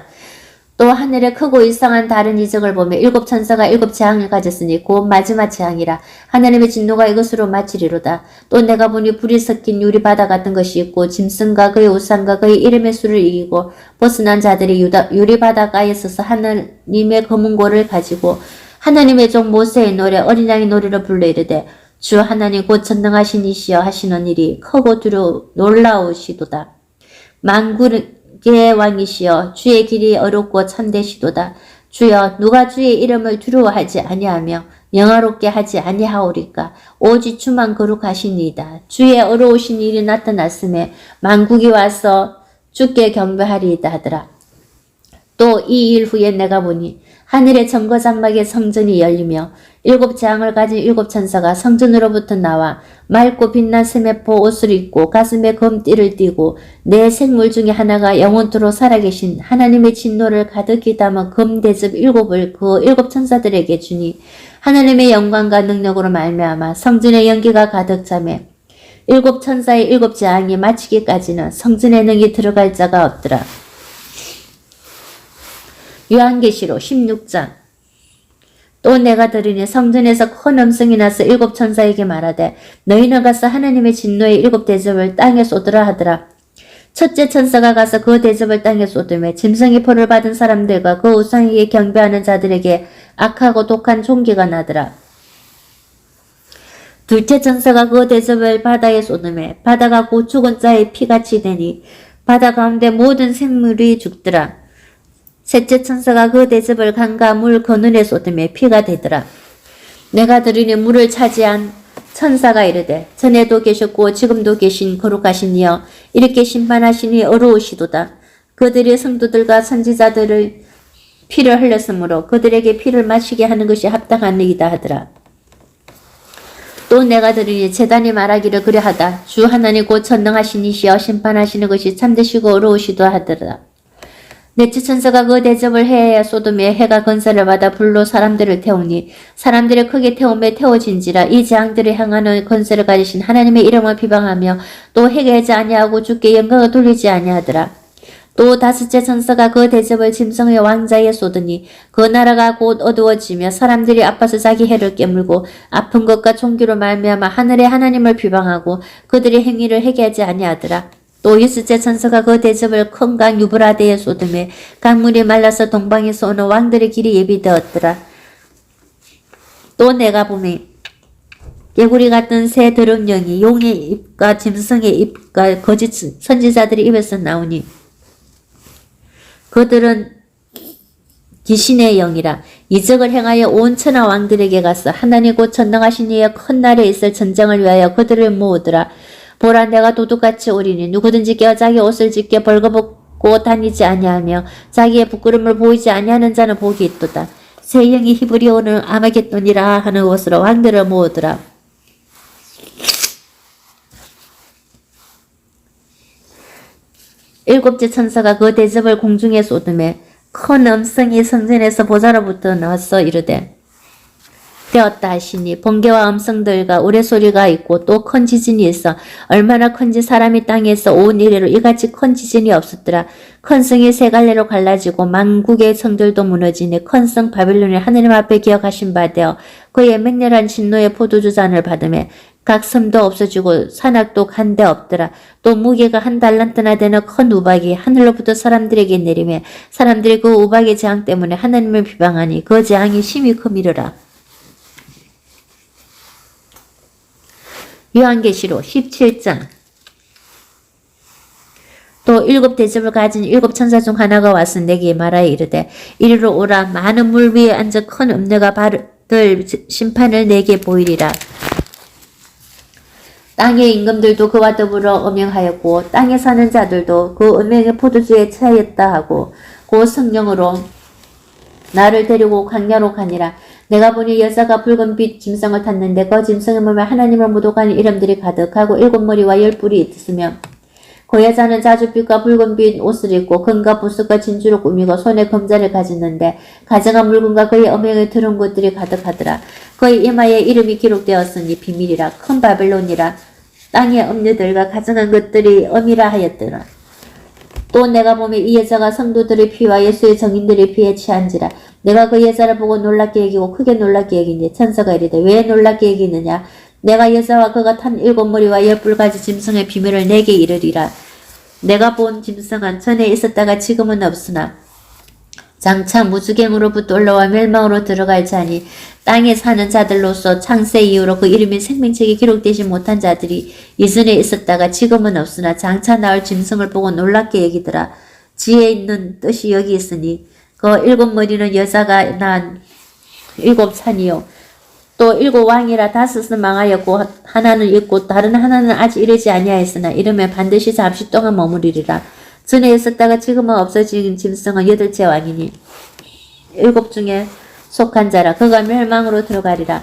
또 하늘에 크고 이상한 다른 이적을 보며 일곱 천사가 일곱 재앙을 가졌으니 곧 마지막 재앙이라. 하나님의 진노가 이것으로 마치리로다. 또 내가 보니 불이 섞인 유리바다 같은 것이 있고 짐승과 그의 우상과 그의 이름의 수를 이기고 벗어난 자들이 유리바다가에 서서 하나님의 검은고를 가지고 하나님의 종 모세의 노래 어린 양의 노래를 불러 이르되 주 하나님 곧 전능하신 이시여 하시는 일이 크고 놀라우시도다. 만군의 왕이시여 주의 길이 어렵고 참되시도다. 주여 누가 주의 이름을 두려워하지 아니하며 영화롭게 하지 아니하오리까. 오직 주만 거룩하시니이다. 주의 어려우신 일이 나타났음에 만국이 와서 주께 경배하리이다 하더라. 또 이 일 후에 내가 보니 하늘의 정거장막의 성전이 열리며 일곱 재앙을 가진 일곱 천사가 성전으로부터 나와 맑고 빛난 세메포 옷을 입고 가슴에 검띠를 띠고 내 생물 중에 하나가 영원토록 살아계신 하나님의 진노를 가득히 담은 금대접 일곱을 그 일곱 천사들에게 주니 하나님의 영광과 능력으로 말미암아 성전의 연기가 가득 차매 일곱 천사의 일곱 재앙이 마치기까지는 성전의 능이 들어갈 자가 없더라. 요한계시록 16장. 또 내가 들으니 성전에서 큰 음성이 나서 일곱 천사에게 말하되 너희는 가서 하나님의 진노의 일곱 대접을 땅에 쏟으라 하더라. 첫째 천사가 가서 그 대접을 땅에 쏟으며 짐승의 벌을 받은 사람들과 그 우상에게 경배하는 자들에게 악하고 독한 종기가 나더라. 둘째 천사가 그 대접을 바다에 쏟음에 바다가 곧 죽은 자의 피같이 되니 바다 가운데 모든 생물이 죽더라. 셋째 천사가 그 대접을 강과 물 그 눈에 쏟음에 피가 되더라. 내가 들으니 물을 차지한 천사가 이르되 전에도 계셨고 지금도 계신 거룩하신 이여 이렇게 심판하시니 어려우시도다. 그들이 성도들과 선지자들의 피를 흘렸으므로 그들에게 피를 마시게 하는 것이 합당한 일이다 하더라. 또 내가 들으니 제단이 말하기를 그려하다. 주 하나님 곧 전능하신 이시여 심판하시는 것이 참되시고 어려우시도 하더라. 넷째 천사가 그 대접을 해야 쏟음에 해가 건설을 받아 불로 사람들을 태우니 사람들이 크게 태움에 태워진지라. 이 재앙들을 향하는 건설을 가지신 하나님의 이름을 비방하며 또 회개하지 아니하고 주께 영광을 돌리지 아니하더라. 또 다섯째 천사가 그 대접을 짐승의 왕자에 쏟으니 그 나라가 곧 어두워지며 사람들이 아파서 자기 해를 깨물고 아픈 것과 종기로 말미암아 하늘의 하나님을 비방하고 그들의 행위를 회개하지 아니하더라. 또 여섯째 천사가 그 대접을 큰 강 유브라데에 쏟음에 강물이 말라서 동방에서 오는 왕들의 길이 예비되었더라. 또 내가 보니 개구리 같은 새 더러운령이 용의 입과 짐승의 입과 거짓 선지자들의 입에서 나오니 그들은 귀신의 영이라. 이적을 행하여 온 천하 왕들에게 가서 하나님 곧 전능하신 이의 큰 날에 있을 전쟁을 위하여 그들을 모으더라. 보라 내가 도둑같이 오리니 누구든지 깨어 자기 옷을 찢게 벌거벗고 다니지 아니하며 자기의 부끄러움을 보이지 아니하는 자는 복이 있도다. 새 영이 히브리온을 아마겟돈이라 하는 곳으로 왕들을 모으더라. 일곱째 천사가 그 대접을 공중에 쏟음에 큰 음성이 성전에서 보좌로부터 나와서 이르되 되었다 하시니 번개와 음성들과 우레소리가 있고 또 큰 지진이 있어 얼마나 큰지 사람이 땅에서 온 이래로 이같이 큰 지진이 없었더라. 큰 성이 세 갈래로 갈라지고 만국의 성들도 무너지니 큰 성 바빌론이 하느님 앞에 기억하신 바 되어 그의 맹렬한 진노의 포도주 잔을 받으며 각 섬도 없어지고 산악도 한데 없더라. 또 무게가 한 달란트나 되는 큰 우박이 하늘로부터 사람들에게 내리며 사람들이 그 우박의 재앙 때문에 하나님을 비방하니 그 재앙이 심히 크미르라. 요한계시록 17장. 또 일곱 대접을 가진 일곱 천사 중 하나가 와서 내게 말하여 이르되 이리로 오라. 많은 물 위에 앉아 큰 음녀가 받을 심판을 내게 보이리라. 땅의 임금들도 그와 더불어 음행하였고 땅에 사는 자들도 그 음행의 포도주에 취하였다 하고 그 성령으로 나를 데리고 광야로 가니라. 내가 보니 여자가 붉은 빛 짐승을 탔는데 그 짐승의 몸에 하나님을 모독하는 이름들이 가득하고 일곱 머리와 열 뿔이 있으며 그 여자는 자줏빛과 붉은빛 옷을 입고 금과 보석과 진주로 꾸미고 손에 금자를 가졌는데 가증한 물건과 그의 음행을 들은 것들이 가득하더라. 그의 이마에 이름이 기록되었으니 비밀이라. 큰 바벨론이라. 땅의 음녀들과 가증한 것들이 음이라 하였더라. 또 내가 보면 이 여자가 성도들의 피와 예수의 정인들의 피에 취한지라. 내가 그 여자를 보고 놀랍게 여기고 크게 놀랍게 여기니 천사가 이르되 왜 놀랍게 여기느냐. 내가 여자와 그가 탄 일곱 머리와 열 뿔가지 짐승의 비밀을 내게 이르리라. 내가 본 짐승은 전에 있었다가 지금은 없으나 장차 무주갱으로부터 올라와 멸망으로 들어갈 자니 땅에 사는 자들로서 창세 이후로 그 이름이 생명책에 기록되지 못한 자들이 이전에 있었다가 지금은 없으나 장차 나올 짐승을 보고 놀랍게 여기더라. 지혜 있는 뜻이 여기 있으니 그 일곱 머리는 여자가 낳은 일곱 산이요 또 일곱 왕이라 다섯은 망하였고 하나는 있고 다른 하나는 아직 이르지 아니하였으나 이르면 반드시 잠시 동안 머무리리라. 전에 있었다가 지금은 없어진 짐승은 여덟째 왕이니 일곱 중에 속한 자라. 그가 멸망으로 들어가리라.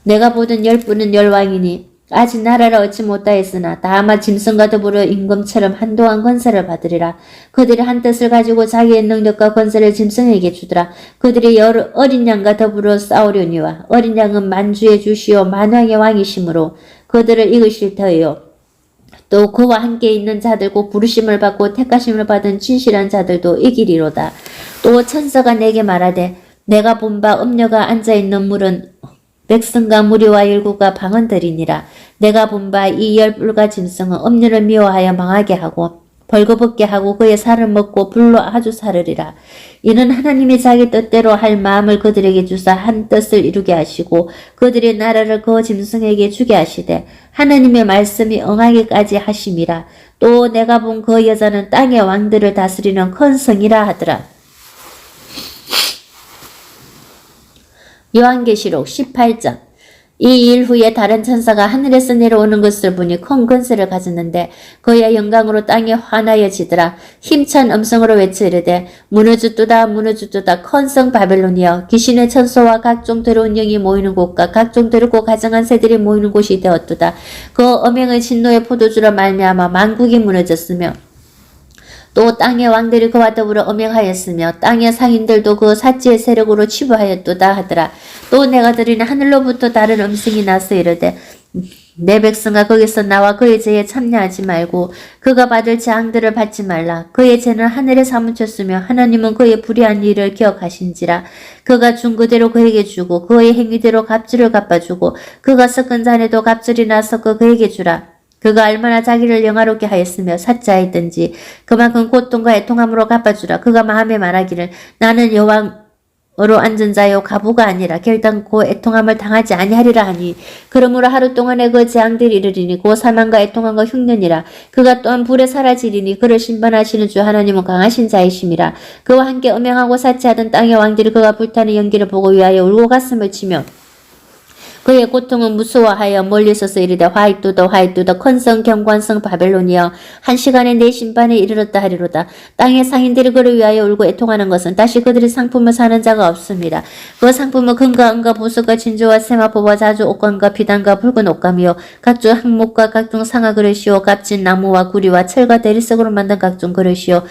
내가 보던 열 뿔은 열 왕이니 아직 나라를 얻지 못하였으나 다만 짐승과 더불어 임금처럼 한동안 권세를 받으리라. 그들이 한 뜻을 가지고 자기의 능력과 권세를 짐승에게 주더라. 그들이 어린 양과 더불어 싸우려니와 어린 양은 만주의 주시오 만왕의 왕이시므로 그들을 이기실 터이요. 또 그와 함께 있는 자들 곧 부르심을 받고 택하심을 받은 진실한 자들도 이기리로다. 또 천사가 내게 말하되 내가 본 바 음녀가 앉아있는 물은 백성과 무리와 일구가 방언들이니라. 내가 본 바 이 열 뿔과 짐승은 음녀를 미워하여 망하게 하고 벌거벗게 하고 그의 살을 먹고 불로 아주 사르리라. 이는 하나님이 자기 뜻대로 할 마음을 그들에게 주사 한 뜻을 이루게 하시고 그들의 나라를 그 짐승에게 주게 하시되 하나님의 말씀이 응하기까지 하심이라. 또 내가 본 그 여자는 땅의 왕들을 다스리는 큰 성이라 하더라. 요한계시록 18장. 이 일 후에 다른 천사가 하늘에서 내려오는 것을 보니 큰 권세를 가졌는데 그의 영광으로 땅이 환하여지더라. 힘찬 음성으로 외치르되 무너졌도다 무너졌도다 큰 성 바벨론이여 귀신의 천소와 각종 더러운 영이 모이는 곳과 각종 더럽고 가증한 새들이 모이는 곳이 되었도다. 그 엄행의 진노의 포도주로 말미암아 만국이 무너졌으며 또 땅의 왕들이 그와 더불어 엄행하였으며 땅의 상인들도 그 사지의 세력으로 치부하였도다 하더라. 또 내가 들으니 하늘로부터 다른 음성이 나서 이르되 내 백성아 거기서 나와 그의 죄에 참여하지 말고 그가 받을 재앙들을 받지 말라. 그의 죄는 하늘에 사무쳤으며 하나님은 그의 불의한 일을 기억하신지라. 그가 준 그대로 그에게 주고 그의 행위대로 값줄을 갚아주고 그가 섞은 잔에도 값줄이 나 섞어 그에게 주라. 그가 얼마나 자기를 영화롭게 하였으며 사자했든지 그만큼 고통과 애통함으로 갚아주라. 그가 마음에 말하기를 나는 여왕으로 앉은 자요 가부가 아니라 결단코 애통함을 당하지 아니하리라 하니 그러므로 하루 동안에 그 재앙들이 이르리니 곧 사망과 애통함과 흉년이라. 그가 또한 불에 사라지리니 그를 심판하시는 주 하나님은 강하신 자이심이라. 그와 함께 음행하고 사치하던 땅의 왕들이 그가 불타는 연기를 보고 위하여 울고 가슴을 치며 그의 고통은 무서워하여 멀리 서서 이르되 화이뚜더 화이뚜더 큰성 경관성 바벨론이여 한 시간에 내 심판에 이르렀다 하리로다. 땅의 상인들이 그를 위하여 울고 애통하는 것은 다시 그들의 상품을 사는 자가 없습니다. 그 상품은 금과 은과 보석과 진주와 세마포와 자주 옥관과 비단과 붉은 옷감이요 각종 항목과 각종 상아 그릇이요 값진 나무와 구리와 철과 대리석으로 만든 각종 그릇이요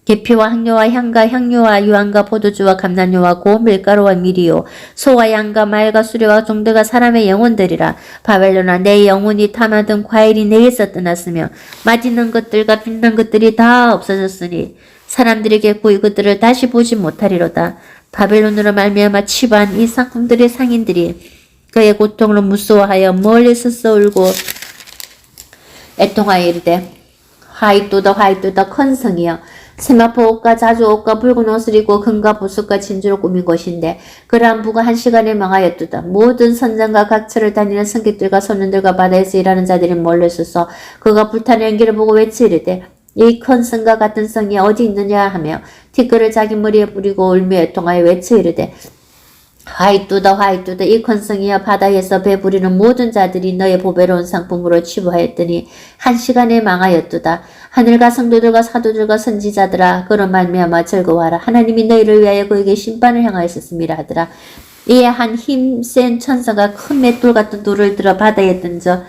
계피와 향료와 향과 향료와 유황과 포도주와 감람유와 고운 밀가루와 밀이요 소와 양과 말과 수레와 종들과 사람의 영혼들이라. 바벨론아 내 영혼이 탐하던 과일이 내게서 떠났으며 맛있는 것들과 빛난 것들이 다 없어졌으니 사람들이 결코 이것들을 다시 보지 못하리로다. 바벨론으로 말미암아 취한 이 상품들의 상인들이 그의 고통으로 무서워하여 멀리서 울고 애통하여 이르되 화이뚜더 화이뚜더 큰 성이여 세마포 옷과 자주 옷과 붉은 옷을 입고 금과 보석과 진주로 꾸민 것인데 그러한 부가 한 시간에 망하였도다. 모든 선장과 각처를 다니는 성객들과 선원들과 바다에서 일하는 자들이 몰려서서 그가 불타는 연기를 보고 외치리되 이 큰 성과 같은 성이 어디 있느냐 하며 티끌을 자기 머리에 뿌리고 울며 애통하여 외치리되 화이뚜더 화이뚜더 이 큰 성이여 바다에서 배부리는 모든 자들이 너의 보배로운 상품으로 치부하였더니 한 시간에 망하였도다. 하늘과 성도들과 사도들과 선지자들아 그런 말미암아 즐거워하라. 하나님이 너희를 위하여 그에게 심판을 향하였음이라 하더라. 이에 한 힘센 천사가 큰 맷돌 같은 돌을 들어 바다에 던져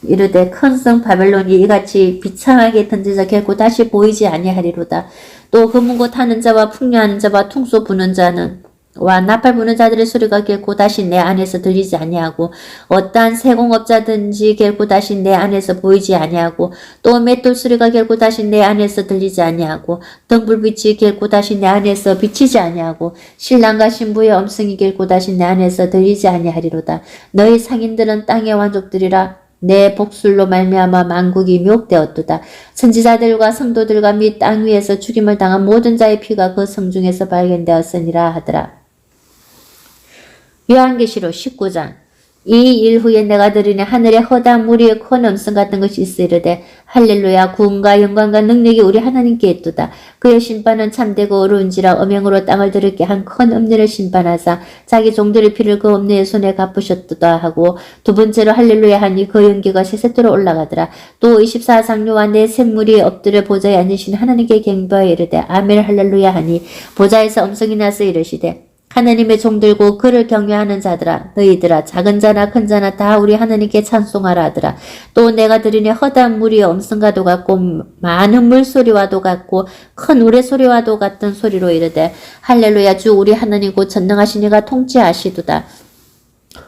이르되 큰 성 바벨론이 이같이 비참하게 던져져 결코 다시 보이지 아니하리로다. 또 금은고 타는 자와 풍류하는 자와 퉁소 부는 자는 와 나팔 부는 자들의 소리가 결코 다시 내 안에서 들리지 아니하고 어떠한 세공업자든지 결코 다시 내 안에서 보이지 아니하고 또 맷돌 소리가 결코 다시 내 안에서 들리지 아니하고 등불빛이 결코 다시 내 안에서 비치지 아니하고 신랑과 신부의 음성이 결코 다시 내 안에서 들리지 아니하리로다. 너희 상인들은 땅의 왕족들이라. 내 복술로 말미암아 만국이 묘되었도다. 선지자들과 성도들과 및 땅 위에서 죽임을 당한 모든 자의 피가 그 성중에서 발견되었으니라 하더라. 요한계시록 19장. 이 일 후에 내가 들으니 하늘에 허다한 무리의 큰 음성 같은 것이 있으리되 할렐루야 구원과 영광과 능력이 우리 하나님께 있도다. 그의 심판은 참되고 어려운지라 음행으로 땅을 더럽게 한 큰 음녀를 심판하사 자기 종들의 피를 그 음녀의 손에 갚으셨도다 하고 두 번째로 할렐루야 하니 그 연기가 세세토로 올라가더라. 또 24장로와 네 샘물이 엎드려 보좌에 앉으신 하나님께 경배하여 이르되 아멘 할렐루야 하니 보좌에서 음성이 나서 이르시되 하나님의 종들고 그를 경외하는 자들아 너희들아 작은 자나 큰 자나 다 우리 하나님께 찬송하라 하더라. 또 내가 들으니 허다한 무리의 음성과도 같고 많은 물소리와도 같고 큰 우레소리와도 같은 소리로 이르되 할렐루야 주 우리 하나님 곧 전능하신 이가 통치하시도다.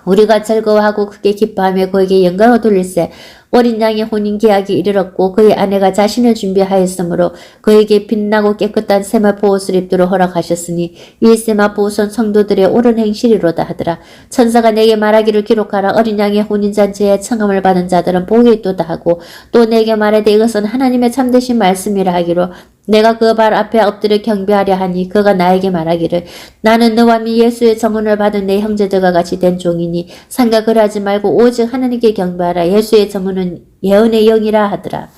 우리가 즐거워하고 크게 기뻐하며 그에게 영광을 돌릴세. 어린 양의 혼인 계약이 이르렀고 그의 아내가 자신을 준비하였으므로 그에게 빛나고 깨끗한 세마포 옷을 입도록 허락하셨으니 이 세마포 옷은 성도들의 옳은 행실이로다 하더라. 천사가 내게 말하기를 기록하라. 어린 양의 혼인잔치에 청함을 받은 자들은 복이 있도다 하고 또 내게 말하되 이것은 하나님의 참되신 말씀이라 하기로 내가 그 발 앞에 엎드려 경배하려 하니 그가 나에게 말하기를 나는 너와 미 예수의 정언을 받은 내 형제들과 같이 된 종이니 상각을 하지 말고 오직 하나님께 경배하라. 예수의 정언은 예언의 영이라 하더라.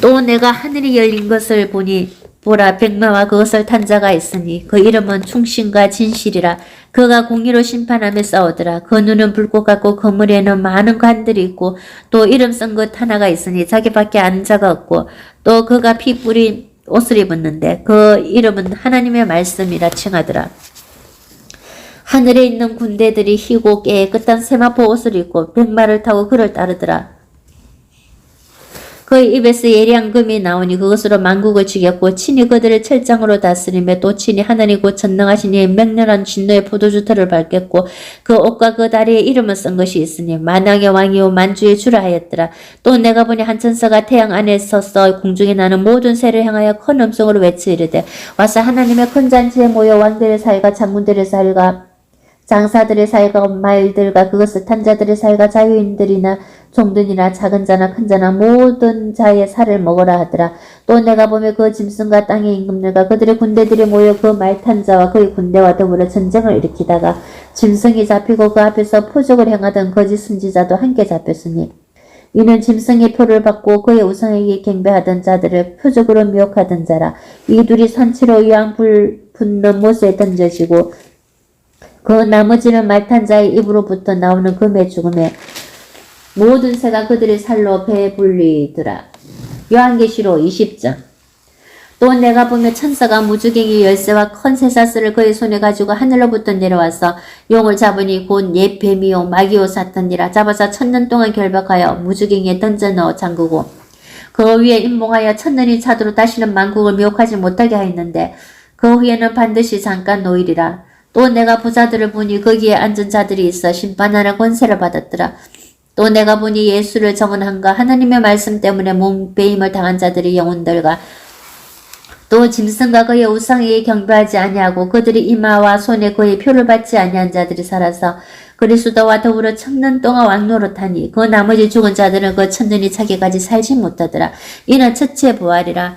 또 내가 하늘이 열린 것을 보니 보라 백마와 그것을 탄 자가 있으니 그 이름은 충신과 진실이라. 그가 공의로 심판하며 싸우더라. 그 눈은 불꽃 같고 그 머리에는 많은 관들이 있고 또 이름 쓴 것 하나가 있으니 자기밖에 아는 자가 없고 또 그가 피 뿌린 옷을 입었는데 그 이름은 하나님의 말씀이라 칭하더라. 하늘에 있는 군대들이 희고 깨끗한 세마포 옷을 입고 백마를 타고 그를 따르더라. 그의 입에서 예리한 금이 나오니 그것으로 만국을 죽였고 친히 그들을 철장으로 다스리며 또 친히 하나님 곧 전능하신 이의 맹렬한 진노의 포도주 털을 밟겠고 그 옷과 그 다리에 이름을 쓴 것이 있으니 만왕의 왕이요 만주의 주라 하였더라. 또 내가 보니 한 천사가 태양 안에 서서 공중에 나는 모든 새를 향하여 큰 음성으로 외치이르되 와서 하나님의 큰 잔치에 모여 왕들의 사이가 장군들의 사이가 장사들의 사이가 말들과 그것을 탄 자들의 사이가 자유인들이나 종들이나 작은 자나 큰 자나 모든 자의 살을 먹으라 하더라. 또 내가 보며 그 짐승과 땅의 임금들과 그들의 군대들이 모여 그 말 탄 자와 그의 군대와 더불어 전쟁을 일으키다가 짐승이 잡히고 그 앞에서 표적을 행하던 거짓 선지자도 함께 잡혔으니 이는 짐승의 표를 받고 그의 우상에게 경배하던 자들을 표적으로 미혹하던 자라. 이 둘이 산치로 이왕 불 붙는 못에 던져지고 그 나머지는 말탄 자의 입으로부터 나오는 금의 죽음에 모든 새가 그들의 살로 배불리더라. 요한계시록 20장. 또 내가 보며 천사가 무주갱이 열쇠와 큰 쇠사슬을 그의 손에 가지고 하늘로부터 내려와서 용을 잡으니 곧 옛 뱀이요 마귀요 사탄이라. 잡아서 1000년 동안 결박하여 무주갱이에 던져 넣어 잠그고 그 위에 임몽하여 1000년이 차도록 다시는 만국을 미혹하지 못하게 하였는데 그 후에는 반드시 잠깐 노일이라. 또 내가 부자들을 보니 거기에 앉은 자들이 있어 심판하는 권세를 받았더라. 또 내가 보니 예수를 정언한가 하나님의 말씀 때문에 몸배임을 당한 자들의 영혼들과 또 짐승과 그의 우상에게 경배하지 아니하고 그들이 이마와 손에 그의 표를 받지 아니한 자들이 살아서 그리스도와 더불어 1000년 동안 왕노릇하니 그 나머지 죽은 자들은 그 1000년이 차기까지 살지 못하더라. 이는 첫째 부활이라.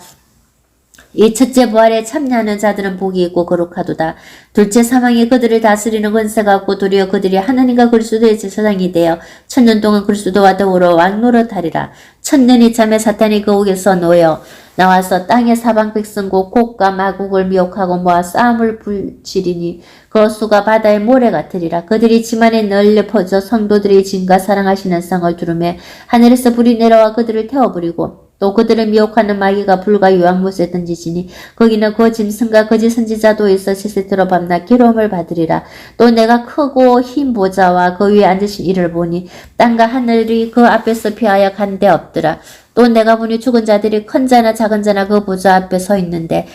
이 첫째 부활에 참여하는 자들은 복이 있고 거룩하도다. 둘째 사망이 그들을 다스리는 권세가 없고 도리어 그들이 하나님과 그리스도의 제사장이 되어 1000년 동안 그리스도와 더불어 왕노릇하리라. 1000년이 참에 사탄이 그 옥에서 놓여 나와서 땅의 사방 백성 곧 곡과 마곡을 미혹하고 모아 싸움을 불지리니 그 수가 바다의 모래 같으리라. 그들이 지만에 널려 퍼져 성도들의 진과 사랑하시는 상을 두르매 하늘에서 불이 내려와 그들을 태워버리고 또 그들을 미혹하는 마귀가 불과 유황못에 던지시니 거기는 그 짐승과 거짓 선지자도 있어 세세토록 밤낮 괴로움을 받으리라. 또 내가 크고 흰 보좌와 그 위에 앉으신 이를 보니 땅과 하늘이 그 앞에서 피하여 간 데 없더라. 또 내가 보니 죽은 자들이 큰 자나 작은 자나 그 보좌 앞에 서 있는데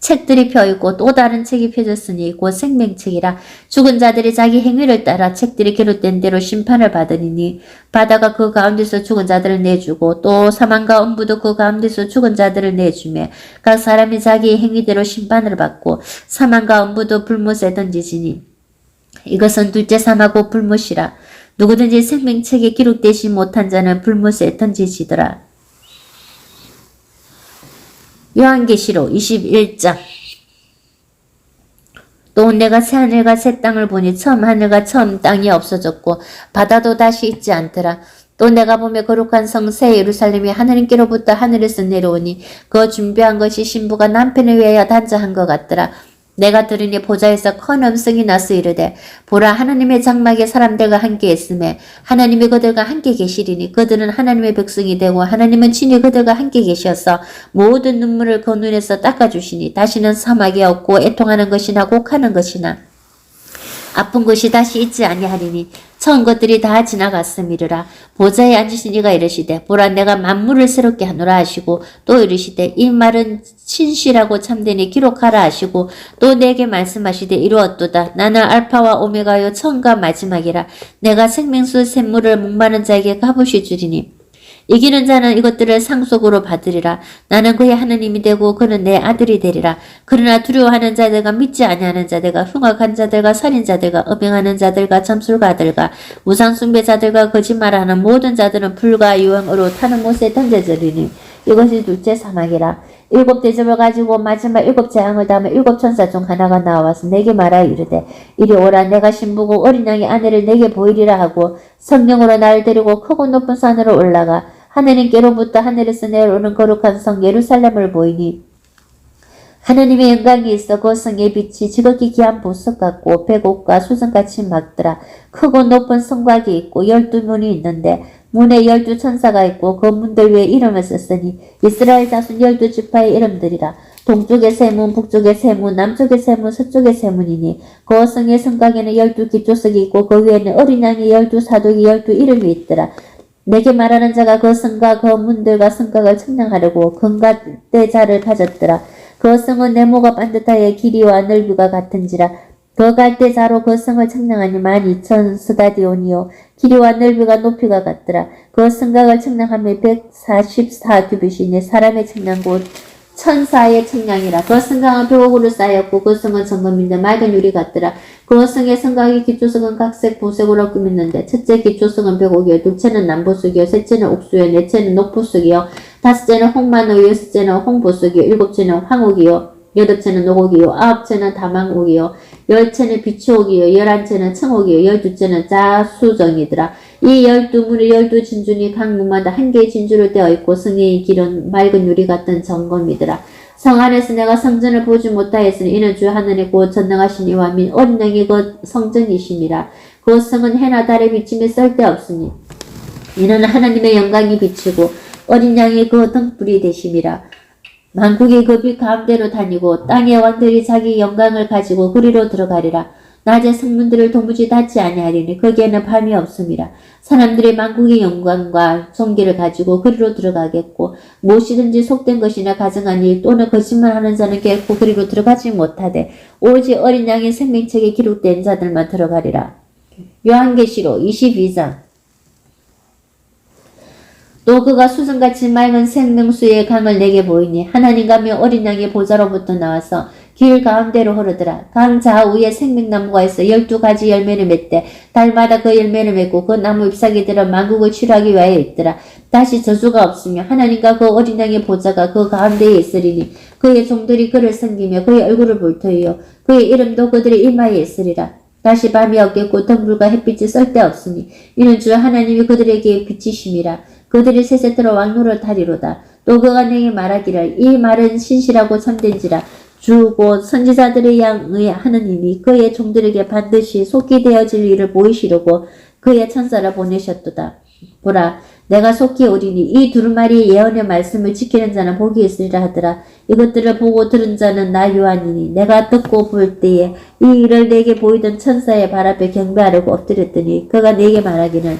책들이 펴있고 또 다른 책이 펴졌으니 곧 생명책이라. 죽은 자들이 자기 행위를 따라 책들이 기록된 대로 심판을 받으리니 바다가 그 가운데서 죽은 자들을 내주고 또 사망과 음부도 그 가운데서 죽은 자들을 내주며 각 사람이 자기 행위대로 심판을 받고 사망과 음부도 불못에 던지지니 이것은 둘째 사망하고 불못이라. 누구든지 생명책에 기록되지 못한 자는 불못에 던지지더라. 요한계시록 21장. 또 내가 새 하늘과 새 땅을 보니 처음 하늘과 처음 땅이 없어졌고 바다도 다시 있지 않더라. 또 내가 보며 거룩한 성 새 예루살렘이 하나님께로부터 하늘에서 내려오니 그 준비한 것이 신부가 남편을 위하여 단장한 것 같더라. 내가 들으니 보좌에서 큰 음성이 나서 이르되 보라 하나님의 장막에 사람들과 함께 있으며 하나님이 그들과 함께 계시리니 그들은 하나님의 백성이 되고 하나님은 친히 그들과 함께 계셔서 모든 눈물을 그 눈에서 닦아주시니 다시는 사막이 없고 애통하는 것이나 곡하는 것이나 아픈 것이 다시 있지 아니하리니 처음 것들이 다 지나갔음이르라. 보좌에 앉으신 이가 이르시되 보라 내가 만물을 새롭게 하노라 하시고 또 이르시되 이 말은 신실하고 참되니 기록하라 하시고 또 내게 말씀하시되 이루었도다. 나는 알파와 오메가요 처음과 마지막이라. 내가 생명수 샘물을 목마른 자에게 값없이 주리니 이기는 자는 이것들을 상속으로 받으리라. 나는 그의 하느님이 되고 그는 내 아들이 되리라. 그러나 두려워하는 자들과 믿지 아니하는 자들과 흉악한 자들과 살인자들과 음행하는 자들과 점술가들과 우상숭배자들과 거짓말하는 모든 자들은 불과 유황으로 타는 못에 던져지리니 이것이 둘째 사막이라. 7 대접을 가지고 마지막 7 재앙을 담은 7 천사 중 하나가 나와서 내게 말하여 이르되 이리 오라. 내가 신부고 어린 양의 아내를 내게 보이리라 하고 성령으로 나를 데리고 크고 높은 산으로 올라가 하느님께로부터 하늘에서 내려오는 거룩한 성 예루살렘을 보이니 하느님의 영광이 있어 그 성의 빛이 지극히 귀한 보석 같고 백옥과 수정같이 막더라. 크고 높은 성곽이 있고 12문이 있는데 문에 12천사가 있고 그 문들 위에 이름을 썼으니 이스라엘 자손 12지파의 이름들이라. 동쪽의 세문, 북쪽의 세문, 남쪽의 세문, 서쪽의 세문이니 그 성의 성곽에는 12기초석이 있고 그 위에는 어린 양의 12사독이 12 이름이 있더라. 내게 말하는 자가 그 성과 그 문들과 성곽을 측량하려고 금갈대자를 가졌더라. 그 성은 네모가 반듯하여 길이와 넓이가 같은지라. 그 갈대자로 그 성을 측량하니 12,000스다디온이요 길이와 넓이가 높이가 같더라. 그 성곽을 측량하면 144규빗이니 사람의 측량고 천사의 측량이라. 그 성곽은 벽옥으로 쌓였고 그 성은 정금인데 맑은 유리 같더라. 그 성의 성곽의 기초석은 각색 보색으로 꾸몄는데 첫째 기초석은 벽옥이요 둘째는 남보석이요 셋째는 옥수요 넷째는 녹보석이요 다섯째는 홍만옥이요 여섯째는 홍보석이요 일곱째는 황옥이요 여덟째는 녹옥이요 아홉째는 다망옥이요 열째는 비추옥이요 열한째는 청옥이요 열두째는 자수정이더라. 이 12문의 12진주니 각 문마다 한 개의 진주로 되어 있고 성의 길은 맑은 유리 같은 정검이더라. 성 안에서 내가 성전을 보지 못하였으니 이는 주 하늘의 곧 전능하신 이와 민 어린 양이 그 성전이심이라. 그 성은 해나 달의 비침이 쓸데없으니 이는 하나님의 영광이 비치고 어린 양이 그 등불이 되심이라. 만국이 그 빛 가운데로 다니고 땅의 왕들이 자기 영광을 가지고 그리로 들어가리라. 낮에 성문들을 도무지 닫지 아니하리니 거기에는 밤이 없음이라. 사람들이 만국의 영광과 존귀를 가지고 그리로 들어가겠고 무엇이든지 속된 것이나 가증한 일 또는 거짓말하는 자는 결코 그리로 들어가지 못하되 오직 어린 양의 생명책에 기록된 자들만 들어가리라. 요한계시록 22장. 또 그가 수정같이 맑은 생명수의 강을 내게 보이니 하나님과 어린 양의 보좌로부터 나와서 길 가운데로 흐르더라. 강 좌우에 생명나무가 있어 12가지 열매를 맺되 달마다 그 열매를 맺고 그 나무 잎사귀들은 만국을 치료하기 위하여 있더라. 다시 저주가 없으며 하나님과 그 어린 양의 보좌가 그 가운데에 있으리니 그의 종들이 그를 섬기며 그의 얼굴을 볼 터이요 그의 이름도 그들의 이마에 있으리라. 다시 밤이 없겠고 등불과 햇빛이 쓸데없으니 이는 주 하나님이 그들에게 비치심이라. 그들이 세세토록 왕노를 타리로다. 또 그가 내게 말하기를 이 말은 신실하고 참된지라. 주 곧 선지자들의 양의 하느님이 그의 종들에게 반드시 속히 되어질 일을 보이시려고 그의 천사를 보내셨도다. 보라 내가 속히 오리니 이 두루마리의 예언의 말씀을 지키는 자는 복이 있으리라 하더라. 이것들을 보고 들은 자는 나 요한이니 내가 듣고 볼 때에 이 일을 내게 보이던 천사의 발 앞에 경배하려고 엎드렸더니 그가 내게 말하기를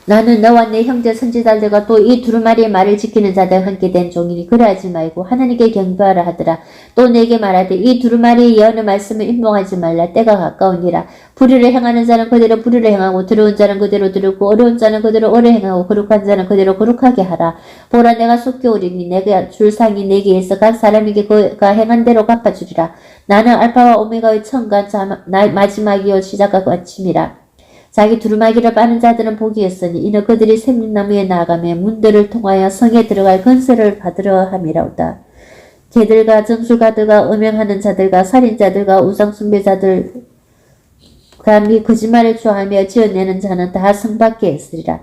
나는 너와 내 형제 선지자들과 또 이 두루마리의 말을 지키는 자들 함께 된 종이니 그래하지 말고 하나님께 경배하라 하더라. 또 내게 말하되 이 두루마리의 예언의 말씀을 인봉하지 말라. 때가 가까우니라. 불의를 행하는 자는 그대로 불의를 행하고 들어온 자는 그대로 들었고 어려운 자는 그대로 오래 행하고 거룩한 자는 그대로 거룩하게 하라. 보라 내가 속히 오리니 내가 줄 상이 내게 있어 각 사람에게 그가 행한 대로 갚아주리라. 나는 알파와 오메가의 처음과 마지막이요 시작과 마침이라. 자기 두루마기를 빠는 자들은 복이 있으니 이는 그들이 생명나무에 나아가며 문들을 통하여 성에 들어갈 건설을 받으려 함이라오다. 개들과 점술가들과 음행하는 자들과 살인자들과 우상숭배자들과 및 거짓말을 좋아하며 지어내는 자는 다 성 밖에 있으리라.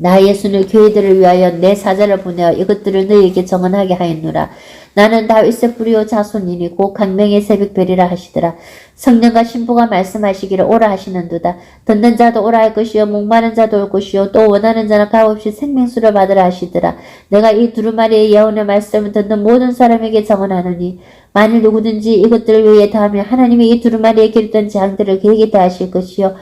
나 예수는 교회들을 위하여 내 사자를 보내어 이것들을 너희에게 정언하게 하였노라. 나는 다윗의 뿌리오 자손이니 곧 강명의 새벽별이라 하시더라. 성령과 신부가 말씀하시기를 오라 하시는도다. 듣는 자도 오라 할 것이요 목마른 자도 올 것이요 또 원하는 자는 값없이 생명수를 받으라 하시더라. 내가 이 두루마리의 예언의 말씀을 듣는 모든 사람에게 정언하노니 만일 누구든지 이것들을 위해 다하면 하나님이 이 두루마리에 기르던 재앙들을 그에게 다하실 것이요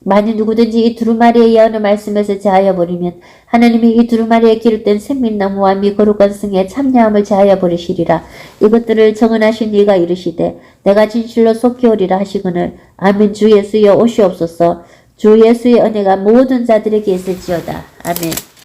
만일 누구든지 이 두루마리의 예언의 말씀에서 제하여 버리면 하나님이 이 두루마리에 기름된 생민나무와 미 거룩한 승에 참여함을 제하여 버리시리라. 이것들을 정언하신 이가 이르시되 내가 진실로 속히 오리라 하시거늘 아멘. 주 예수여 오시옵소서. 주 예수의 은혜가 모든 자들에게 있을지어다. 아멘.